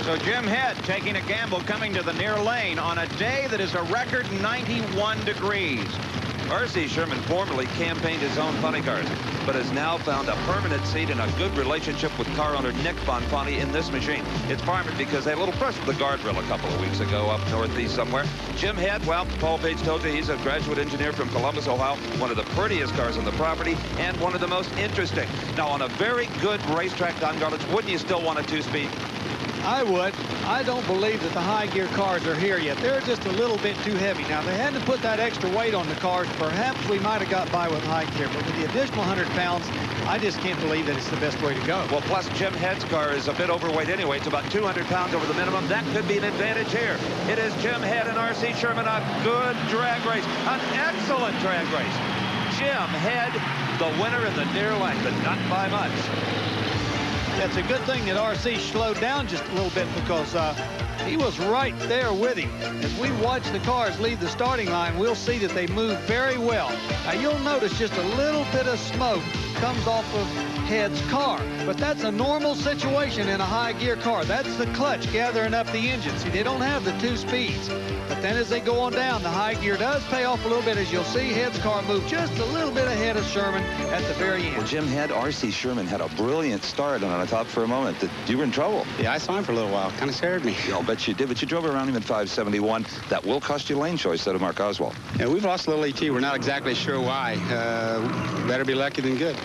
B: So Jim Head taking a gamble coming to the near lane on a day that is a record 91 degrees.
C: R.C. Sherman formerly campaigned his own funny cars, but has now found a permanent seat and a good relationship with car owner Nick Bonfanti in this machine. It's primarily because they had a little brush with the guardrail a couple of weeks ago up northeast somewhere. Jim Head, well, Paul Page told you he's a graduate engineer from Columbus, Ohio, one of the prettiest cars on the property and one of the most interesting. Now, on a very good racetrack, Don Garlitz, wouldn't you still want a 2-speed?
D: I would. I don't believe that the high gear cars are here yet. They're just a little bit too heavy. Now, if they hadn't put that extra weight on the cars, perhaps we might have got by with high gear. But with the additional 100 pounds, I just can't believe that it's the best way to go.
C: Well, plus Jim Head's car is a bit overweight anyway. It's about 200 pounds over the minimum. That could be an advantage here. It is Jim Head and R.C. Sherman, a good drag race, an excellent drag race. Jim Head, the winner in the near lane, but not by much.
D: It's a good thing that R.C. slowed down just a little bit, because he was right there with him. As we watch the cars leave the starting line, we'll see that they move very well. Now, you'll notice just a little bit of smoke comes off of Head's car, but that's a normal situation in a high gear car. That's the clutch gathering up the engine. See, they don't have the 2 speeds, but then as they go on down, the high gear does pay off a little bit. As you'll see, Head's car move just a little bit ahead of Sherman at the very end.
C: Well, Jim Head, R.C. Sherman had a brilliant start, and I thought for a moment that you were in trouble.
K: Yeah, I saw him for a little while. Kind of scared me.
C: I'll bet you did, but you drove around him at 571. That will cost you lane choice, said of Mark Oswald.
K: Yeah, we've lost a little ET. We're not exactly sure why. Better be lucky than good.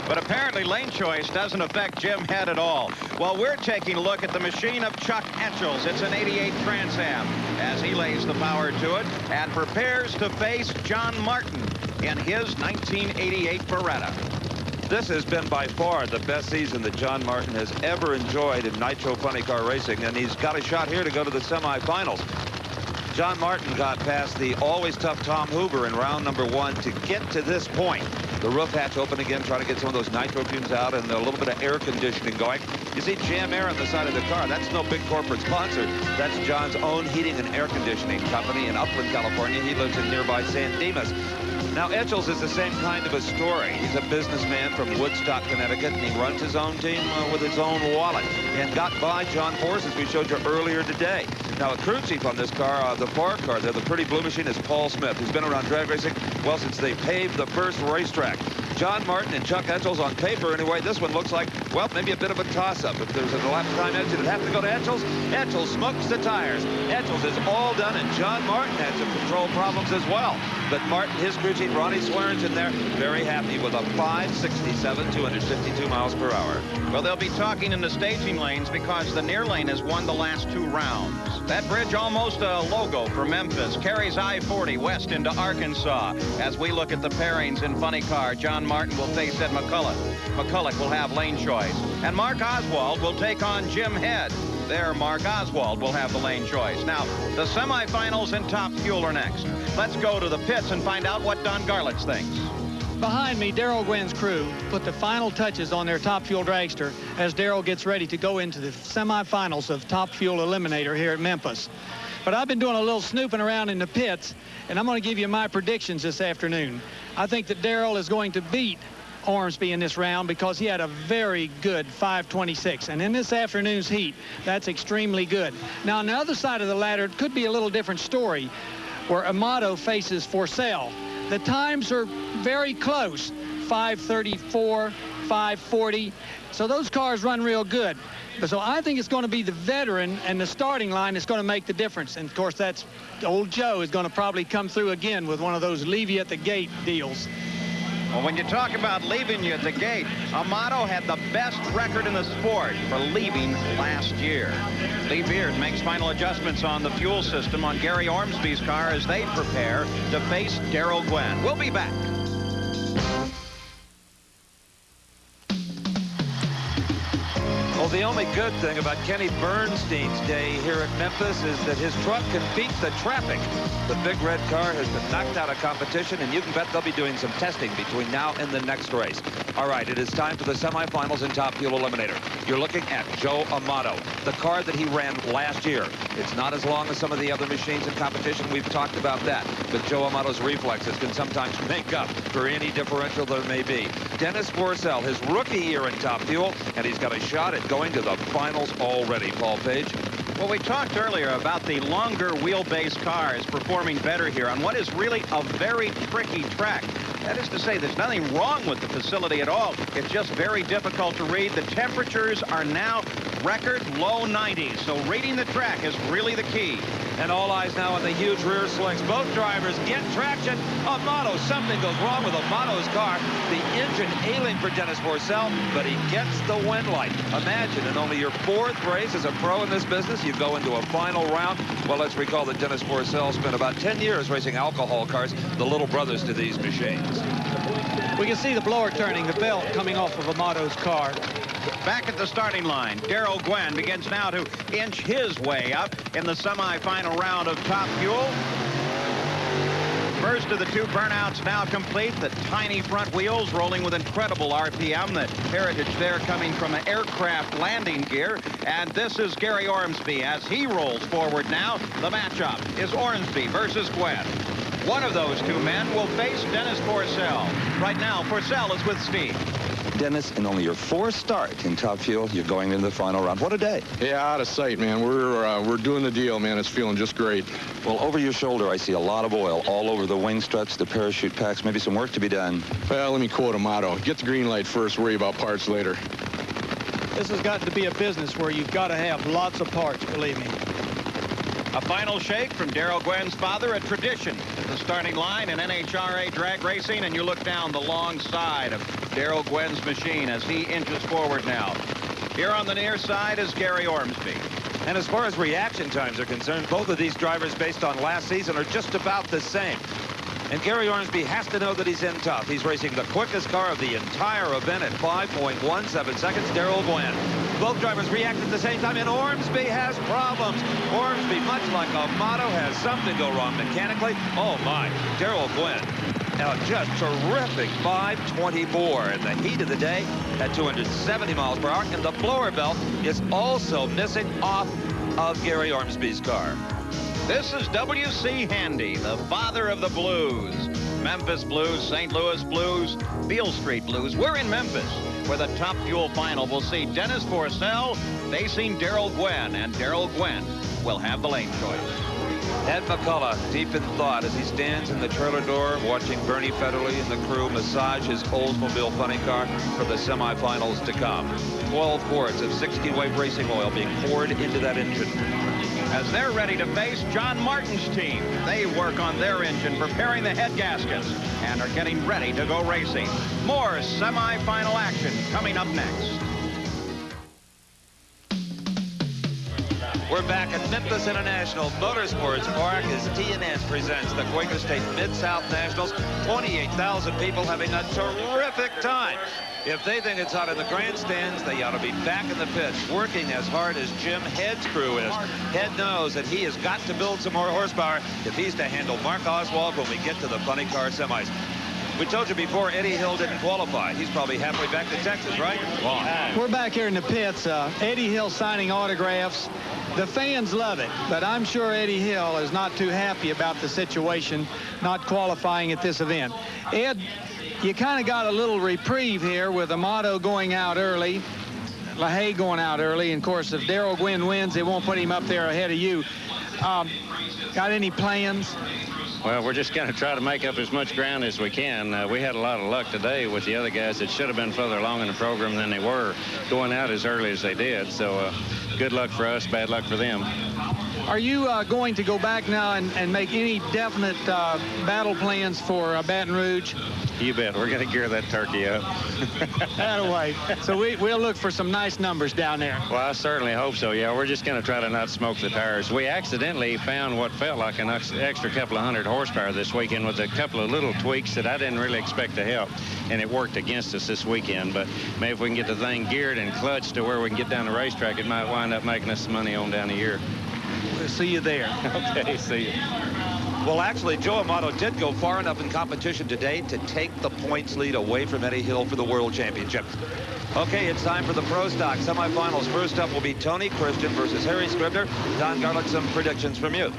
B: But apparently lane choice doesn't affect Jim Head at all. Well, we're taking a look at the machine of Chuck Etchells. It's an 88 Trans Am as he lays the power to it and prepares to face John Martin in his 1988 Beretta. This has been by far the best season that John Martin has ever enjoyed in nitro funny car racing, and he's got a shot here to go to the semifinals. John Martin got past the always tough Tom Huber in round number 1 to get to this point.
C: The roof hatch open again, trying to get some of those nitro fumes out and a little bit of air conditioning going. You see Jam Air on the side of the car. That's no big corporate sponsor. That's John's own heating and air conditioning company in Upland, California. He lives in nearby San Dimas. Now, Etchels is the same kind of a story. He's a businessman from Woodstock, Connecticut, and he runs his own team with his own wallet and got by John Force, as we showed you earlier today. Now, a crew chief on this car, the far car there, the pretty blue machine, is Paul Smith, who's been around drag racing, well, since they paved the first racetrack. John Martin and Chuck Etchels on paper, anyway. This one looks like, well, maybe a bit of a toss-up. If there's a lap time exit, it'd have to go to Etchels. Etchels smokes the tires. Etchels is all done, and John Martin had some control problems as well. But Martin, his crew chief, Ronnie Swearengin there, very happy with a 567, 252 miles per hour.
B: Well, they'll be talking in the staging lanes because the near lane has won the last 2 rounds. That bridge, almost a logo for Memphis, carries I-40 west into Arkansas. As we look at the pairings in funny car, John Martin will face Ed McCulloch. McCulloch will have lane choice. And Mark Oswald will take on Jim Head. There, Mark Oswald will have the lane choice. Now, the semifinals and Top Fuel are next. Let's go to the pits and find out what Don Garlits thinks.
D: Behind me, Darrell Gwynn's crew put the final touches on their Top Fuel dragster as Darrell gets ready to go into the semifinals of Top Fuel Eliminator here at Memphis. But I've been doing a little snooping around in the pits, and I'm going to give you my predictions this afternoon. I think that Darrell is going to beat Ormsby in this round because he had a very good 5:26, and in this afternoon's heat, that's extremely good. Now, on the other side of the ladder, it could be a little different story where Amato faces Forcell. The times are very close, 5:34, 5:40, so those cars run real good. So I think it's going to be the veteran and the starting line that's going to make the difference. And, of course, that's old Joe is going to probably come through again with one of those leave you at the gate deals.
B: Well, when you talk about leaving you at the gate, Amato had the best record in the sport for leaving last year. Lee Beard makes final adjustments on the fuel system on Gary Ormsby's car as they prepare to face Darrell Gwynn. We'll be back.
C: Well, the only good thing about Kenny Bernstein's day here at Memphis is that his truck can beat the traffic. The big red car has been knocked out of competition, and you can bet they'll be doing some testing between now and the next race. All right, it is time for the semifinals in Top Fuel Eliminator. You're looking at Joe Amato, the car that he ran last year. It's not as long as some of the other machines in competition. We've talked about that. But Joe Amato's reflexes can sometimes make up for any differential there may be. Dennis Forcell, his rookie year in Top Fuel, and he's got a shot at going to the finals already. Paul Page.
B: Well, we talked earlier about the longer wheelbase cars performing better here on what is really a very tricky track. That is to say, there's nothing wrong with the facility at all. It's just very difficult to read. The temperatures are now record low 90s, so reading the track is really the key.
C: And all eyes now on the huge rear slings. Both drivers get traction. Amato, something goes wrong with Amato's car. The engine ailing for Dennis Forcell, but he gets the win light. Imagine in only your 4th race as a pro in this business, you go into a final round. Well, let's recall that Dennis Forcell spent about 10 years racing alcohol cars, the little brothers to these machines.
D: We can see the blower turning, the belt coming off of Amato's car.
B: Back at the starting line, Darrell Gwynn begins now to inch his way up in the semifinal round of Top Fuel. First of the 2 burnouts now complete. The tiny front wheels rolling with incredible RPM. The heritage there coming from an aircraft landing gear. And this is Gary Ormsby as he rolls forward now. The matchup is Ormsby versus Gwynn. One of those 2 men will face Dennis Forcell. Right now, Forcell is with Steve.
C: Dennis, in only your 4th start in Top Fuel, you're going into the final round. What a day.
K: Yeah, out of sight, man. We're doing the deal, man. It's feeling just great.
C: Well, over your shoulder, I see a lot of oil all over the wing struts, the parachute packs, maybe some work to be done.
K: Well, let me quote Amato. Get the green light first, worry about parts later.
D: This has got to be a business where you've got to have lots of parts, believe me.
B: A final shake from Darrell Gwynn's father, a tradition at the starting line in NHRA drag racing, and you look down the long side of Darrell Gwynn's machine as he inches forward now. Here on the near side is Gary Ormsby.
C: And as far as reaction times are concerned, both of these drivers based on last season are just about the same. And Gary Ormsby has to know that he's in tough. He's racing the quickest car of the entire event at 5.17 seconds. Darrell Gwynn. Both drivers react at the same time, and Ormsby has problems. Ormsby, much like Amato, has something go wrong mechanically. Oh, my. Darrell Gwynn Just terrific 5:24 in the heat of the day at 270 miles per hour. And the blower belt is also missing off of Gary Ormsby's car.
B: This is W.C. Handy, the father of the blues. Memphis Blues, St. Louis Blues, Beale Street Blues. We're in Memphis, where the Top Fuel final will see Dennis Forssell facing Darrell Gwynn, and Darrell Gwynn will have the lane choice.
C: Ed McCullough, deep in thought as he stands in the trailer door watching Bernie Federle and the crew massage his Oldsmobile funny car for the semifinals to come. 12 quarts of 60-weight racing oil being poured into that engine.
B: As they're ready to face John Martin's team, they work on their engine, preparing the head gaskets, and are getting ready to go racing. More semifinal action coming up next.
C: We're back at Memphis International Motorsports Park as TNN presents the Quaker State Mid-South Nationals. 28,000 people having a terrific time. If they think it's hot in the grandstands, they ought to be back in the pits, working as hard as Jim Head's crew is. Head knows that he has got to build some more horsepower if he's to handle Mark Oswald when we get to the funny car semis. We told you before, Eddie Hill didn't qualify. He's probably halfway back to Texas, right?
D: We're back here in the pits. Eddie Hill signing autographs. The fans love it, but I'm sure Eddie Hill is not too happy about the situation, not qualifying at this event. Ed, you kind of got a little reprieve here with Amato going out early, LaHaye going out early, and of course, if Darrell Gwynn wins, they won't put him up there ahead of you. Got any plans?
E: Well, we're just going to try to make up as much ground as we can. We had a lot of luck today with the other guys that should have been further along in the program than they were, going out as early as they did. So good luck for us, bad luck for them.
D: Are you going to go back now and make any definite battle plans for Baton Rouge?
E: You bet. We're going to gear that turkey up.
D: That-a-way. So we'll look for some nice numbers down there.
E: Well, I certainly hope so, yeah. We're just going to try to not smoke the tires. We accidentally found what felt like an extra couple of hundred horsepower this weekend with a couple of little tweaks that I didn't really expect to help, and it worked against us this weekend. But maybe if we can get the thing geared and clutched to where we can get down the racetrack, it might wind up making us some money on down the year.
D: We'll see you there.
E: Okay, see you.
C: Well, actually, Joe Amato did go far enough in competition today to take the points lead away from Eddie Hill for the World Championship. Okay, it's time for the Pro Stock semifinals. First up will be Tony Christian versus Harry Scribner. Don Garlick, some predictions from you.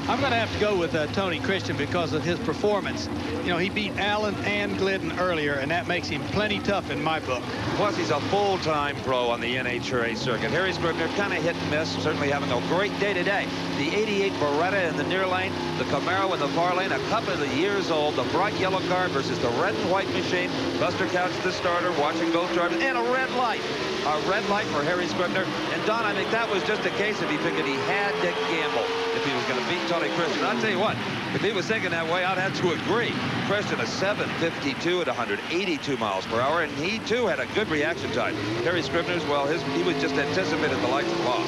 D: I'm going to have to go with Tony Christian because of his performance. You know, he beat Allen and Glidden earlier, and that makes him plenty tough in my book.
C: Plus, he's a full-time pro on the NHRA circuit. Harry Scribner kind of hit and miss, certainly having a great day today. The 88 Beretta in the near lane, the Camaro in the far lane, a couple of years old, the bright yellow car versus the red and white machine. Buster Couch, the starter, watching both drivers, and a red light. A red light for Harry Scribner. And Don, I think that was just a case of he figured he had to gamble if he was going to beat Tony Christian. I'll tell you what, if he was thinking that way, I'd have to agree. Christian a 7:52 at 182 miles per hour, and he too had a good reaction time. Harry Scribner's, well, he was just anticipating the lights and law.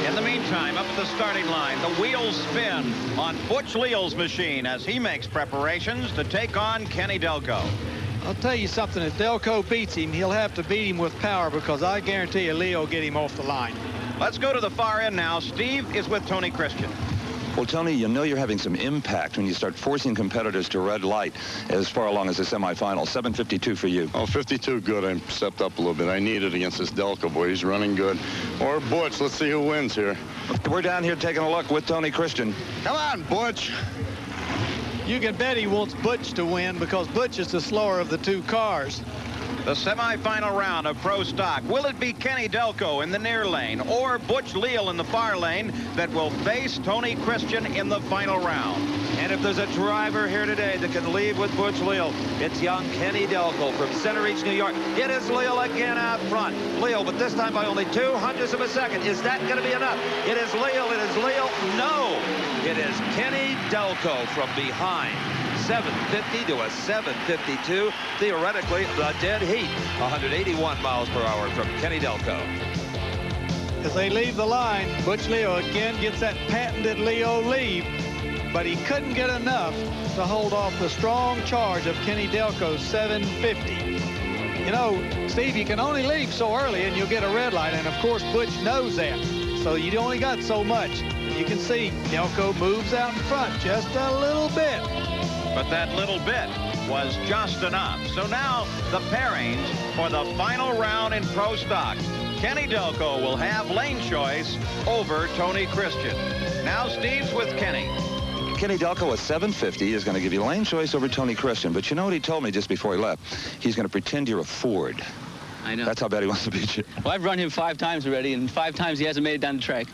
B: In the meantime, up at the starting line, the wheels spin on Butch Leal's machine as he makes preparations to take on Kenny Delco.
D: I'll tell you something, if Delco beats him, he'll have to beat him with power because I guarantee you Leo will get him off the line.
B: Let's go to the far end now. Steve is with Tony Christian.
C: Well, Tony, you know you're having some impact when you start forcing competitors to red light as far along as the semifinal. 7:52 for you.
K: Oh, 52, good. I stepped up a little bit. I need it against this Delco boy. He's running good. Or Butch. Let's see who wins here.
C: We're down here taking a look with Tony Christian.
K: Come on, Butch.
D: You can bet he wants Butch to win because Butch is the slower of the two cars.
B: The semifinal round of Pro Stock. Will it be Kenny Delco in the near lane or Butch Leal in the far lane that will face Tony Christian in the final round?
C: And if there's a driver here today that can lead with Butch Leal, it's young Kenny Delco from Center Reach, New York. It is Leal again out front. Leal, but this time by only 2/100ths of a second. Is that going to be enough? It is Leal. It is Leal. No. It is Kenny Delco from behind. 7:50 to a 7:52. Theoretically, the dead heat. 181 miles per hour from Kenny Delco.
D: As they leave the line, Butch Leal again gets that patented Leo leave, but he couldn't get enough to hold off the strong charge of Kenny Delco's 7:50. You know, Steve, you can only leave so early and you'll get a red light, and of course Butch knows that. So you only got so much. You can see Delco moves out in front just a little bit.
B: but that little bit was just enough. So now the pairings for the final round in Pro Stock. Kenny Delco will have lane choice over Tony Christian. Now Steve's with Kenny.
C: Kenny Delco, a 750, is going to give you lane choice over Tony Christian. But you know what he told me just before he left? He's going to pretend you're a Ford.
R: I know.
C: That's how bad he wants to beat you.
R: Well, I've run him 5 times already, and 5 times he hasn't made it down the track.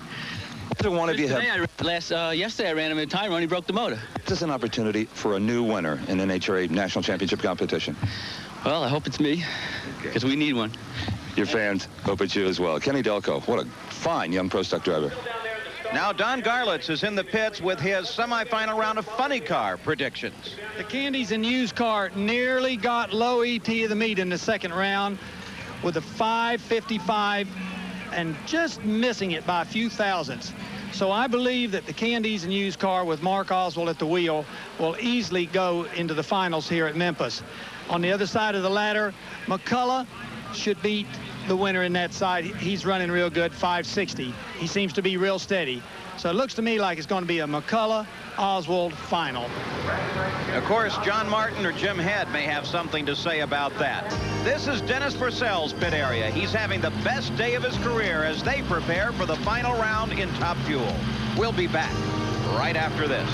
C: Either one of you have...
R: Yesterday I ran him in a time run. He broke the motor.
C: This is an opportunity for a new winner in NHRA National Championship competition.
R: Well, I hope it's me, because we need one.
C: Your fans hope it's you as well. Kenny Delco, what a fine young Pro Stock driver.
B: Now Don Garlitz is in the pits with his semifinal round of funny car predictions.
D: The Candies and Used car nearly got low ET of the meet in the second round with a 5:55 and just missing it by a few thousandths. So I believe that the Candies and Used car with Mark Oswald at the wheel will easily go into the finals here at Memphis. On the other side of the ladder, McCullough should beat the winner in that side. He's running real good, 560. He seems to be real steady. So it looks to me like it's going to be a McCullough-Oswald final.
B: Of course, John Martin or Jim Head may have something to say about that. This is Dennis Purcell's pit area. He's having the best day of his career as they prepare for the final round in Top Fuel. We'll be back right after this.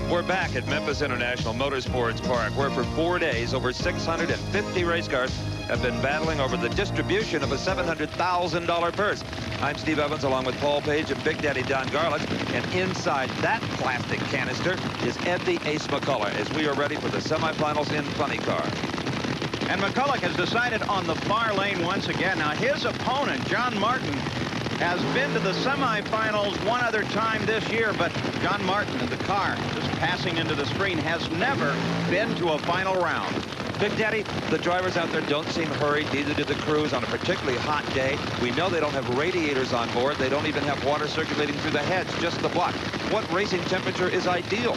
C: We're back at Memphis International Motorsports Park, where for 4 days, over 650 race cars have been battling over the distribution of a $700,000 purse. I'm Steve Evans, along with Paul Page and Big Daddy Don Garlitz, and inside that plastic canister is Ed the Ace McCullough, as we are ready for the semifinals in funny car.
B: And McCullough has decided on the far lane once again. Now, his opponent, John Martin, has been to the semifinals one other time this year, but John Martin in the car, just passing into the screen, has never been to a final round.
C: Big Daddy, the drivers out there don't seem hurried, neither do the crews on a particularly hot day. We know they don't have radiators on board. They don't even have water circulating through the heads, just the block. What racing temperature is ideal?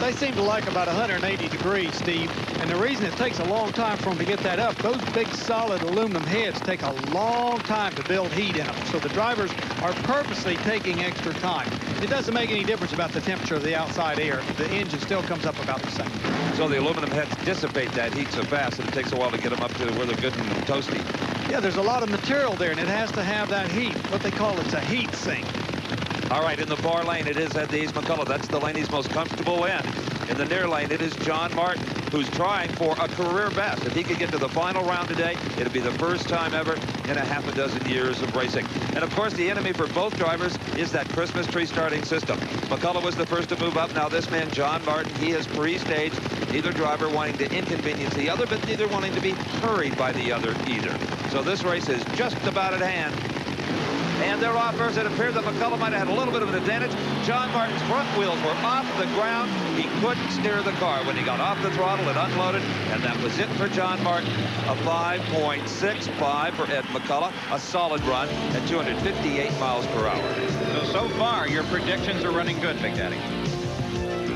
D: They seem to like about 180 degrees, Steve. And the reason it takes a long time for them to get that up, those big solid aluminum heads take a long time to build heat in them. So the drivers are purposely taking extra time. It doesn't make any difference about the temperature of the outside air. The engine still comes up about the same.
C: So the aluminum heads dissipate that heat so fast that it takes a while to get them up to where they're good and toasty.
D: Yeah, there's a lot of material there, and it has to have that heat. What they call it's a heat sink.
C: All right, in the far lane, it is Ed the Ace McCullough. That's the lane he's most comfortable in. In the near lane, it is John Martin, who's trying for a career best. If he could get to the final round today, it'd be the first time ever in a half a dozen years of racing. And, of course, the enemy for both drivers is that Christmas tree starting system. McCullough was the first to move up. Now this man, John Martin, he has pre-staged, neither driver wanting to inconvenience the other, but neither wanting to be hurried by the other either. So this race is just about at hand. And they're off first. It appeared that McCullough might have had a little bit of an advantage. John Martin's front wheels were off the ground. He couldn't steer the car. When he got off the throttle, it unloaded, and that was it for John Martin. A 5.65 for Ed McCullough. A solid run at 258 miles per hour.
B: So far, your predictions are running good, Big Daddy.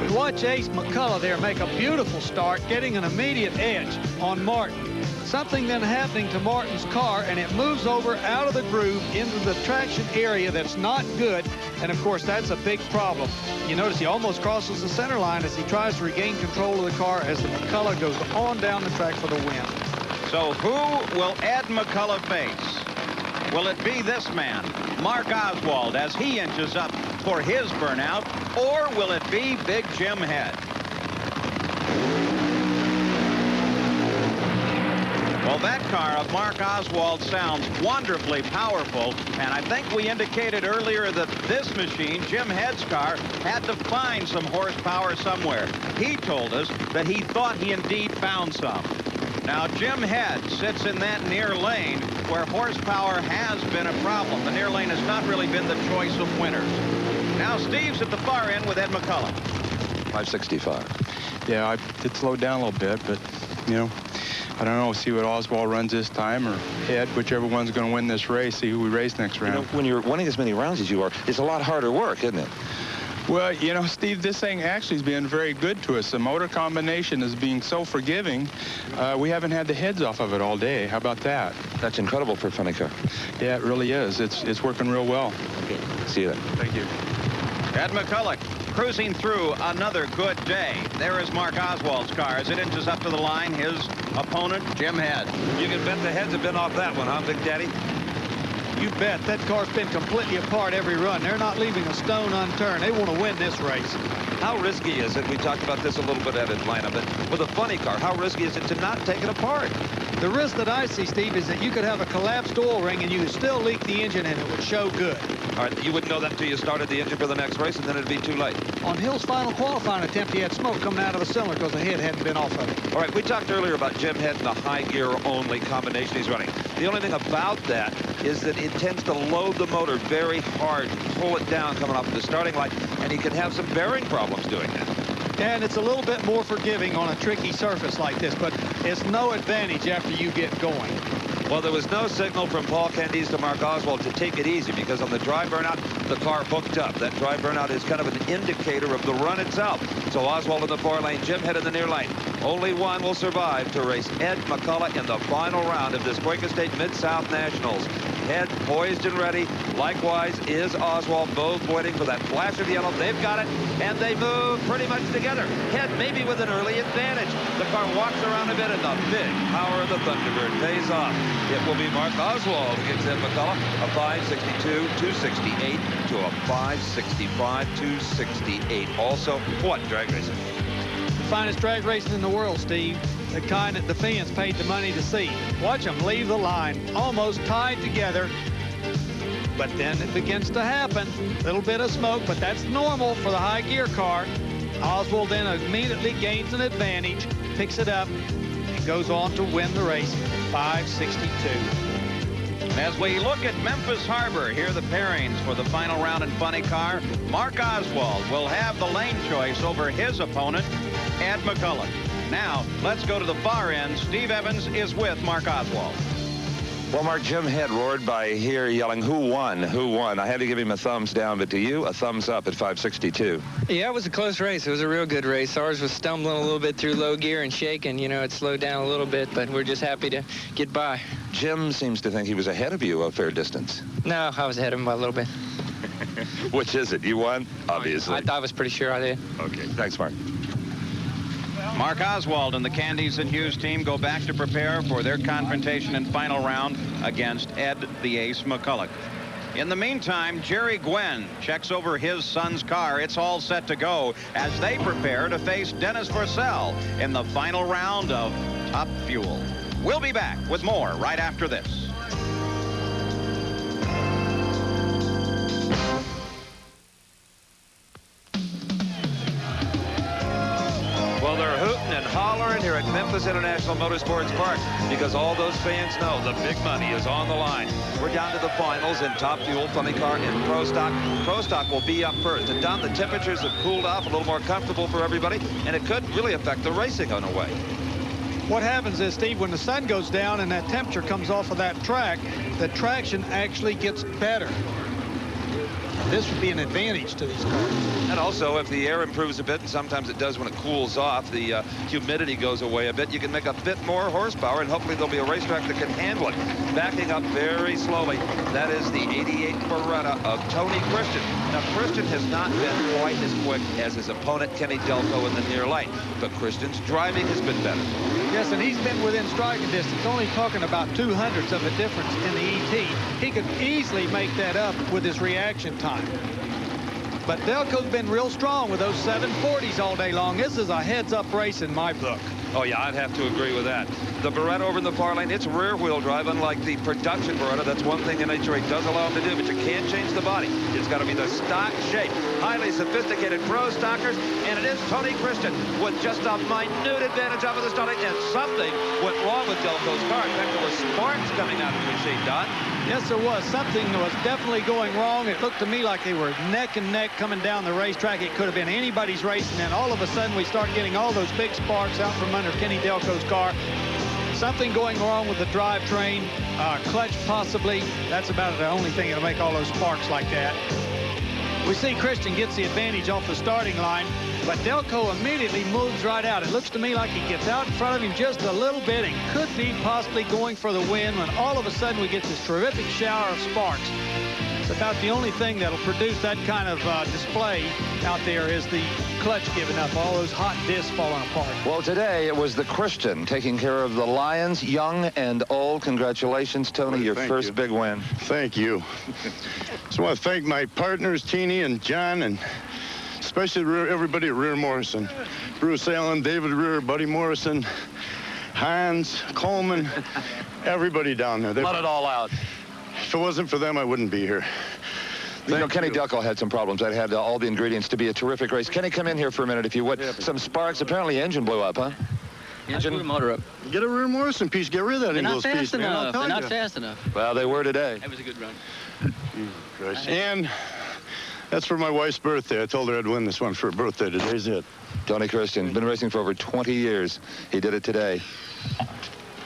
D: We watch Ace McCullough there make a beautiful start, getting an immediate edge on Martin. Something then happening to Martin's car, and it moves over out of the groove into the traction area that's not good, and of course that's a big problem. You notice he almost crosses the center line as he tries to regain control of the car as the McCullough goes on down the track for the win.
B: So who will Ed McCullough face? Will it be this man, Mark Oswald, as he inches up for his burnout, or will it be Big Jim Head? Well, that car of Mark Oswald sounds wonderfully powerful, and I think we indicated earlier that this machine, Jim Head's car, had to find some horsepower somewhere. He told us that he thought he indeed found some. Now, Jim Head sits in that near lane where horsepower has been a problem. The near lane has not really been the choice of winners. Now, Steve's at the far end with Ed McCullough.
C: 565.
Q: Yeah, I did slow down a little bit, but, you know, I don't know, see what Oswald runs this time, or Ed, whichever one's going to win this race, see who we race next round.
C: You know, when you're winning as many rounds as you are, it's a lot harder work, isn't it?
Q: Well, you know, Steve, this thing actually has been very good to us. The motor combination is being so forgiving. We haven't had the heads off of it all day. How about that?
C: That's incredible for a funny car.
Q: Yeah, it really is. It's working real well.
C: Okay. See you then.
Q: Thank you.
B: Ed McCulloch cruising through another good day. There is Mark Oswald's car as it inches up to the line. His opponent, Jim Head.
C: You can bet the heads have been off that one, huh, Big Daddy?
D: You bet. That car's been completely apart every run. They're not leaving a stone unturned. They want to win this race.
C: How risky is it? We talked about this a little bit at Atlanta, but with a funny car, how risky is it to not take it apart?
D: The risk that I see, Steve, is that you could have a collapsed oil ring and you could still leak the engine and it would show good.
C: All right, you wouldn't know that until you started the engine for the next race, and then it'd be too late.
D: On Hill's final qualifying attempt, he had smoke coming out of the cylinder because the head hadn't been off of it.
C: All right, we talked earlier about Jim Head and the high gear only combination he's running. The only thing about that is that it tends to load the motor very hard, pull it down coming off the starting line, and he can have some bearing problems doing that.
D: And it's a little bit more forgiving on a tricky surface like this, but it's no advantage after you get going.
C: Well, there was no signal from Paul Candice to Mark Oswald to take it easy, because on the dry burnout, the car hooked up. That dry burnout is kind of an indicator of the run itself. So Oswald in the far lane, Jim Head in the near lane. Only one will survive to race Ed McCulloch in the final round of this Quaker State Mid-South Nationals. Head poised and ready. Likewise is Oswald, both waiting for that flash of yellow. They've got it, and they move pretty much together. Head maybe with an early advantage. The car walks around a bit, and the big power of the Thunderbird pays off. It will be Mark Oswald against Ed McCulloch, a 562-268 to a 565-268. Also, what drag racing?
D: The finest drag racing in the world, Steve. The kind that the fans paid the money to see. Watch them leave the line, almost tied together. But then it begins to happen. A little bit of smoke, but that's normal for the high gear car. Oswald then immediately gains an advantage, picks it up, and goes on to win the race, 562.
B: As we look at Memphis Harbor, here are the pairings for the final round in funny car. Mark Oswald will have the lane choice over his opponent, Ed McCulloch. Now, let's go to the far end. Steve Evans is with Mark Oswald.
C: Well, Mark, Jim Head roared by here yelling, "Who won? Who won?" I had to give him a thumbs down, but to you, a thumbs up at 562.
P: Yeah, it was a close race. It was a real good race. Ours was stumbling a little bit through low gear and shaking. You know, it slowed down a little bit, but we're just happy to get by.
C: Jim seems to think he was ahead of you a fair distance.
P: No, I was ahead of him by a little bit.
C: Which is it? You won? Obviously.
P: I was pretty sure I did.
C: Okay. Thanks, Mark.
B: Mark Oswald and the Candice and Hughes team go back to prepare for their confrontation and final round against Ed the Ace McCulloch. In the meantime, Jerry Gwynn checks over his son's car. It's all set to go as they prepare to face Dennis Purcell in the final round of Top Fuel. We'll be back with more right after this.
C: Well, they're hooting and hollering here at Memphis International Motorsports Park because all those fans know the big money is on the line. We're down to the finals in Top Fuel, funny car, and Pro Stock. Pro Stock will be up first. And Don, the temperatures have cooled off, a little more comfortable for everybody, and it could really affect the racing on the way.
D: What happens is, Steve, when the sun goes down and that temperature comes off of that track, the traction actually gets better. This would be an advantage to these cars.
C: And also, if the air improves a bit, and sometimes it does when it cools off, the humidity goes away a bit, you can make a bit more horsepower, and hopefully there'll be a racetrack that can handle it. Backing up very slowly, that is the 88 Beretta of Tony Christian. Now, Christian has not been quite as quick as his opponent, Kenny Delco, in the near lane, but Christian's driving has been better.
D: Yes, and he's been within striking distance, only talking about 200ths of a difference in the ET. He could easily make that up with his reaction time. But Delco's been real strong with those 740s all day long. This is a heads-up race in my book.
C: Oh, yeah, I'd have to agree with that. The Beretta over in the far lane, it's rear-wheel drive, unlike the production Beretta. That's one thing NHRA does allow them to do, but you can't change the body. It's got to be the stock shape. Highly sophisticated pro stockers, and it is Tony Christian with just a minute advantage off of the starting, and something went wrong with Delco's car. In fact, there were sparks coming out of the machine, Don.
D: Yes, there was. Something was definitely going wrong. It looked to me like they were neck and neck coming down the racetrack. It could have been anybody's race, and then all of a sudden we start getting all those big sparks out from under Kenny Delco's car. Something going wrong with the drivetrain, clutch possibly. That's about the only thing that'll make all those sparks like that. We see Christian gets the advantage off the starting line, but Delco immediately moves right out. It looks to me like he gets out in front of him just a little bit and could be possibly going for the win when all of a sudden we get this terrific shower of sparks. It's about the only thing that'll produce that kind of display out there is the clutch giving up, all those hot discs falling apart.
C: Well, today it was the Christian taking care of the Lions, young and old. Congratulations, Tony, your first big win.
N: Thank you. Just want to thank my partners, Teeny and John, and especially everybody at Rear Morrison. Bruce Allen, David Rear, Buddy Morrison, Hans, Coleman, everybody down there.
C: Let it all out.
N: If it wasn't for them, I wouldn't be here.
C: You know, Kenny Delco had some problems. I had all the ingredients to be a terrific race. Kenny, come in here for a minute, if you would. Some sparks. Apparently, engine blew up, huh?
R: Engine blew the motor up.
N: Get a Rear Morrison piece. Get rid of that Ingles piece.
R: They're not fast enough.
C: Well, they were today.
R: That was a good run.
N: And that's for my wife's birthday. I told her I'd win this one for her birthday. Today's it.
C: Tony Christian, been racing for over 20 years. He did it today.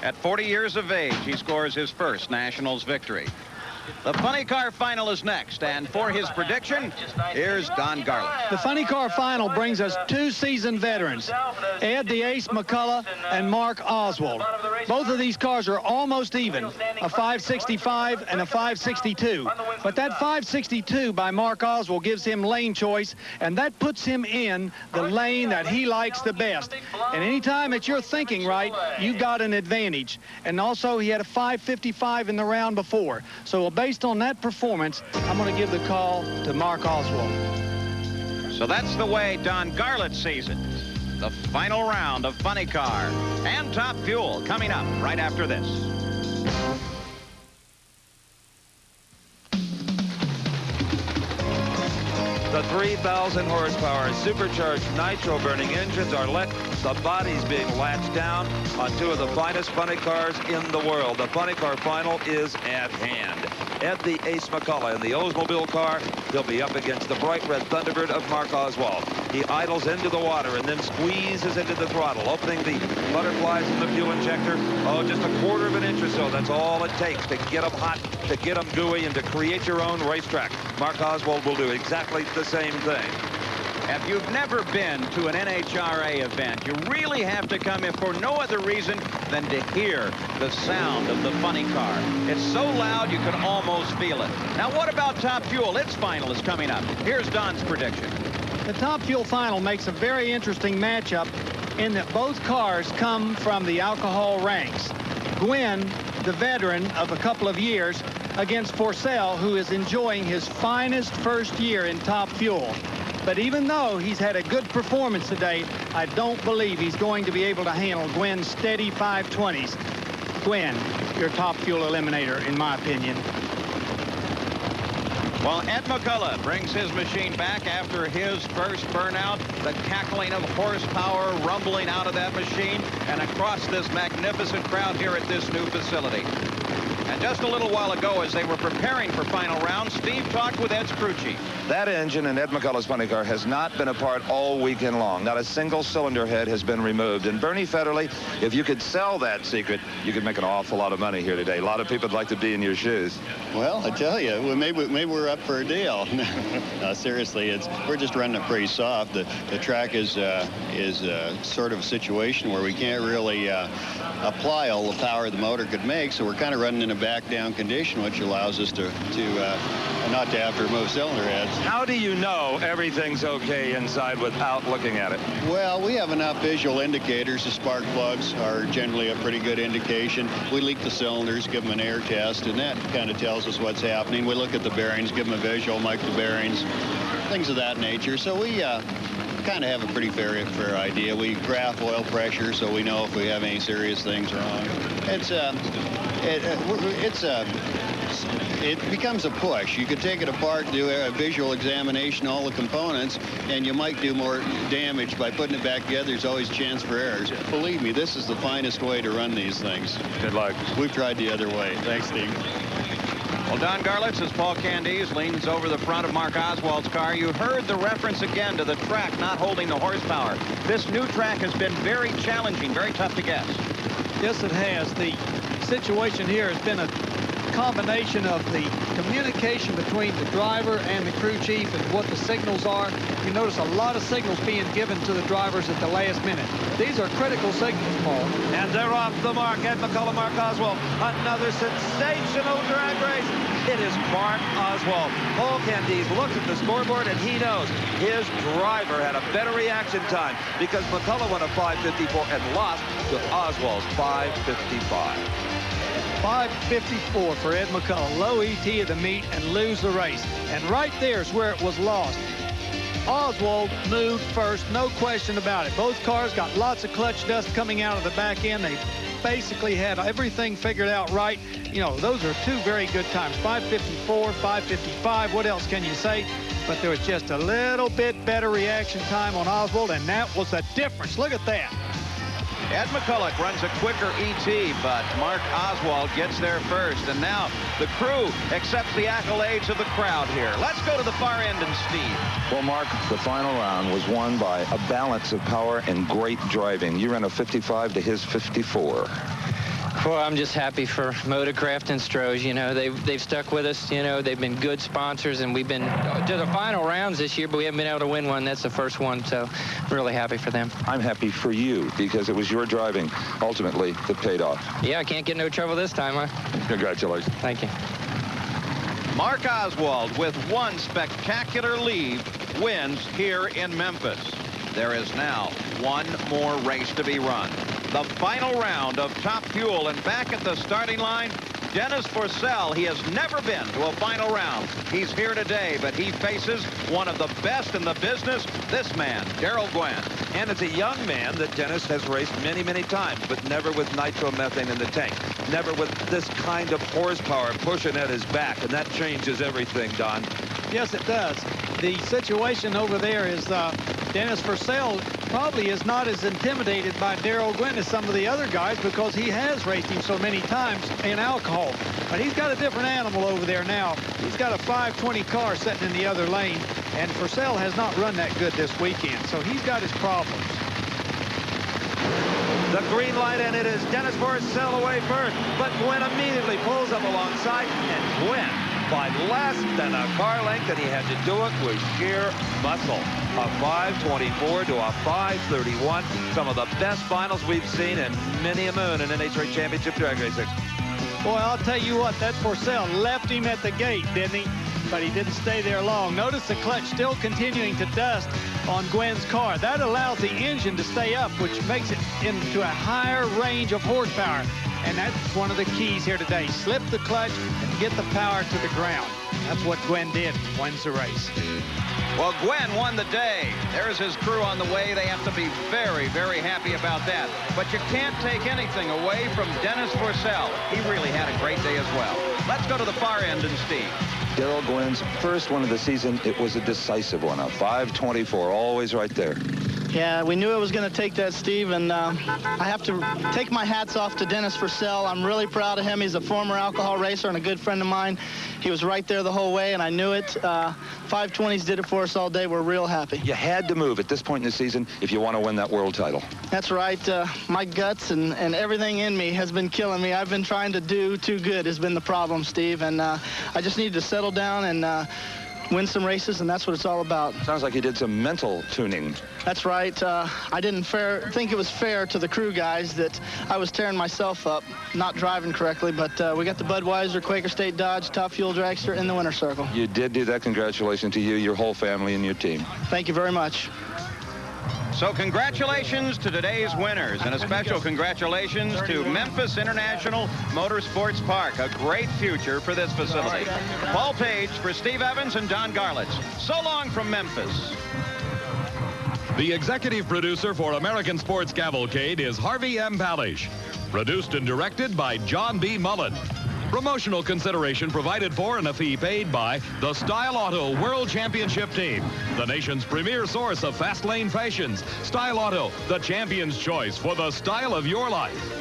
B: At 40 years of age, he scores his first Nationals victory. The funny car final is next, and for his prediction, here's Don Garlett.
D: The funny car final brings us two seasoned veterans, Ed the Ace McCullough and Mark Oswald. Both of these cars are almost even, a 565 and a 562. But that 562 by Mark Oswald gives him lane choice, and that puts him in the lane that he likes the best. And anytime that you're thinking right, you've got an advantage. And also, he had a 555 in the round before. So based on that performance, I'm going to give the call to Mark Oswald.
B: So that's the way Don Garlett sees it. The final round of Funny Car and Top Fuel coming up right after this.
C: The 3,000 horsepower supercharged nitro-burning engines are the bodies being latched down on two of the finest funny cars in the world. The funny car final is at hand. Ed the Ace McCullough in the Oldsmobile car. He'll be up against the bright red Thunderbird of Mark Oswald. He idles into the water and then squeezes into the throttle, opening the butterflies in the fuel injector. Oh, just a quarter of an inch or so. That's all it takes to get them hot, to get them gooey, and to create your own racetrack. Mark Oswald will do exactly the same thing.
B: If you've never been to an NHRA event, you really have to come in for no other reason than to hear the sound of the funny car. It's so loud you can almost feel it. Now, what about Top Fuel? Its final is coming up. Here's Don's prediction.
D: The Top Fuel final makes a very interesting matchup in that both cars come from the alcohol ranks. Gwynn, the veteran of a couple of years, against Forcell, who is enjoying his finest first year in Top Fuel. But even though he's had a good performance today, I don't believe he's going to be able to handle Gwynn's steady 520s. Gwynn, your Top Fuel eliminator, in my opinion.
B: Well, Ed McCullough brings his machine back after his first burnout. The cackling of horsepower rumbling out of that machine and across this magnificent crowd here at this new facility. And just a little while ago, as they were preparing for final round, Steve talked with Ed's crew chief.
C: That engine in Ed McCullough's funny car has not been apart all weekend long. Not a single cylinder head has been removed. And Bernie Federley, if you could sell that secret, you could make an awful lot of money here today. A lot of people would like to be in your shoes.
S: Well, I tell you, well, maybe we're up for a deal. No, seriously, we're just running it pretty soft. The track is sort of a situation where we can't really apply all the power the motor could make, so we're kind of running in a back down condition, which allows us to not to have to remove cylinder heads.
C: How do you know everything's okay inside without looking at it?
S: Well, we have enough visual indicators. The spark plugs are generally a pretty good indication. We leak the cylinders, give them an air test, and that kind of tells us what's happening. We look at the bearings, give them a visual, mic the bearings, things of that nature. So we kind of have a pretty fair idea. We graph oil pressure so we know if we have any serious things wrong. It becomes a push. You could take it apart, do a visual examination, all the components, and you might do more damage by putting it back together. There's always chance for errors. Believe me, this is the finest way to run these things.
C: Good luck.
S: We've tried the other way. Thanks, Steve.
B: Well, Don Garlett, as Paul Candies leans over the front of Mark Oswald's car, you heard the reference again to the track not holding the horsepower. This new track has been very challenging, very tough to guess.
D: Yes, it has. The situation here has been a combination of the communication between the driver and the crew chief and what the signals are. You notice a lot of signals being given to the drivers at the last minute. These are critical signals, Paul.
C: And they're off the mark. Ed McClelland, Mark Oswald. Another sensational drag race. It is Mark Oswald. Paul Candice looks at the scoreboard and he knows his driver had a better reaction time because McClelland won a 5:54 and lost to Oswald's 5:55.
D: 5:54 for Ed McClelland. Low ET of the meet and lose the race. And right there is where it was lost. Oswald moved first, no question about it. Both cars got lots of clutch dust coming out of the back end. They basically had everything figured out right. You know, those are two very good times. 5:54, 5:55. What else can you say? But there was just a little bit better reaction time on Oswald, and that was the difference. Look at that.
B: Ed McCulloch runs a quicker ET, but Mark Oswald gets there first. And now the crew accepts the accolades of the crowd here. Let's go to the far end and Steve.
C: Well, Mark, the final round was won by a balance of power and great driving. You ran a 55 to his 54.
P: Well, I'm just happy for Motorcraft and Strohs. You know, they've stuck with us. You know, they've been good sponsors, and we've been to the final rounds this year, but we haven't been able to win one. That's the first one, so I'm really happy for them.
C: I'm happy for you because it was your driving, ultimately, that paid off.
P: Yeah, I can't get no trouble this time, huh?
C: Congratulations.
P: Thank you.
B: Mark Oswald, with one spectacular lead, wins here in Memphis. There is now one more race to be run. The final round of Top Fuel, and back at the starting line, Dennis Forcell. He has never been to a final round. He's here today, but he faces one of the best in the business, this man, Darrell Gwynn. And it's a young man that Dennis has raced many, many times, but never with nitromethane in the tank. Never with this kind of horsepower pushing at his back, and that changes everything, Don.
D: Yes, it does. The situation over there is Dennis Forcell probably is not as intimidated by Darrell Gwynn as some of the other guys because he has raced him so many times in alcohol. But he's got a different animal over there now. He's got a 520 car sitting in the other lane, and Forcell has not run that good this weekend, so he's got his problems.
C: The green light, and it is Dennis Forcell away first, but Gwynn immediately pulls up alongside, and Gwynn, by less than a car length, and he had to do it with sheer muscle. A 5:24 to a 5:31. Some of the best finals we've seen in many a moon in NHRA Championship drag racing.
D: Boy, I'll tell you what, that Forcell left him at the gate, didn't he? But he didn't stay there long. Notice the clutch still continuing to dust on Gwynn's car. That allows the engine to stay up, which makes it into a higher range of horsepower. And that's one of the keys here today. Slip the clutch and get the power to the ground. That's what Gwynn did. Wins the race.
B: Well, Gwynn won the day. There's his crew on the way. They have to be very, very happy about that. But you can't take anything away from Dennis Forcell. He really had a great day as well. Let's go to the far end and Steve.
C: Darrell Gwynn's first one of the season, it was a decisive one, a 5:24, always right there.
L: Yeah, we knew it was going to take that, Steve, and I have to take my hats off to Dennis Forcell. I'm really proud of him. He's a former alcohol racer and a good friend of mine. He was right there the whole way, and I knew it. 520s did it for us all day. We're real happy.
C: You had to move at this point in the season if you want to win that world title.
L: That's right. My guts and everything in me has been killing me. I've been trying to do too good has been the problem, Steve, and I just needed to settle down and win some races, and that's what it's all about.
C: Sounds like you did some mental tuning.
L: That's right. I didn't think it was fair to the crew guys that I was tearing myself up, not driving correctly, but we got the Budweiser, Quaker State Dodge, Top Fuel Dragster in the winner's circle.
C: You did do that. Congratulations to you, your whole family, and your team.
L: Thank you very much.
B: So congratulations to today's winners, and a special congratulations to Memphis International Motorsports Park. A great future for this facility. Paul Page for Steve Evans and Don Garlitz. So long from Memphis.
A: The executive producer for American Sports Cavalcade is Harvey M. Palish. Produced and directed by John B. Mullen. Promotional consideration provided for and a fee paid by the Style Auto World Championship Team, the nation's premier source of fast lane fashions. Style Auto, the champion's choice for the style of your life.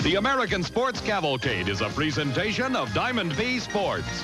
A: The American Sports Cavalcade is a presentation of Diamond B Sports.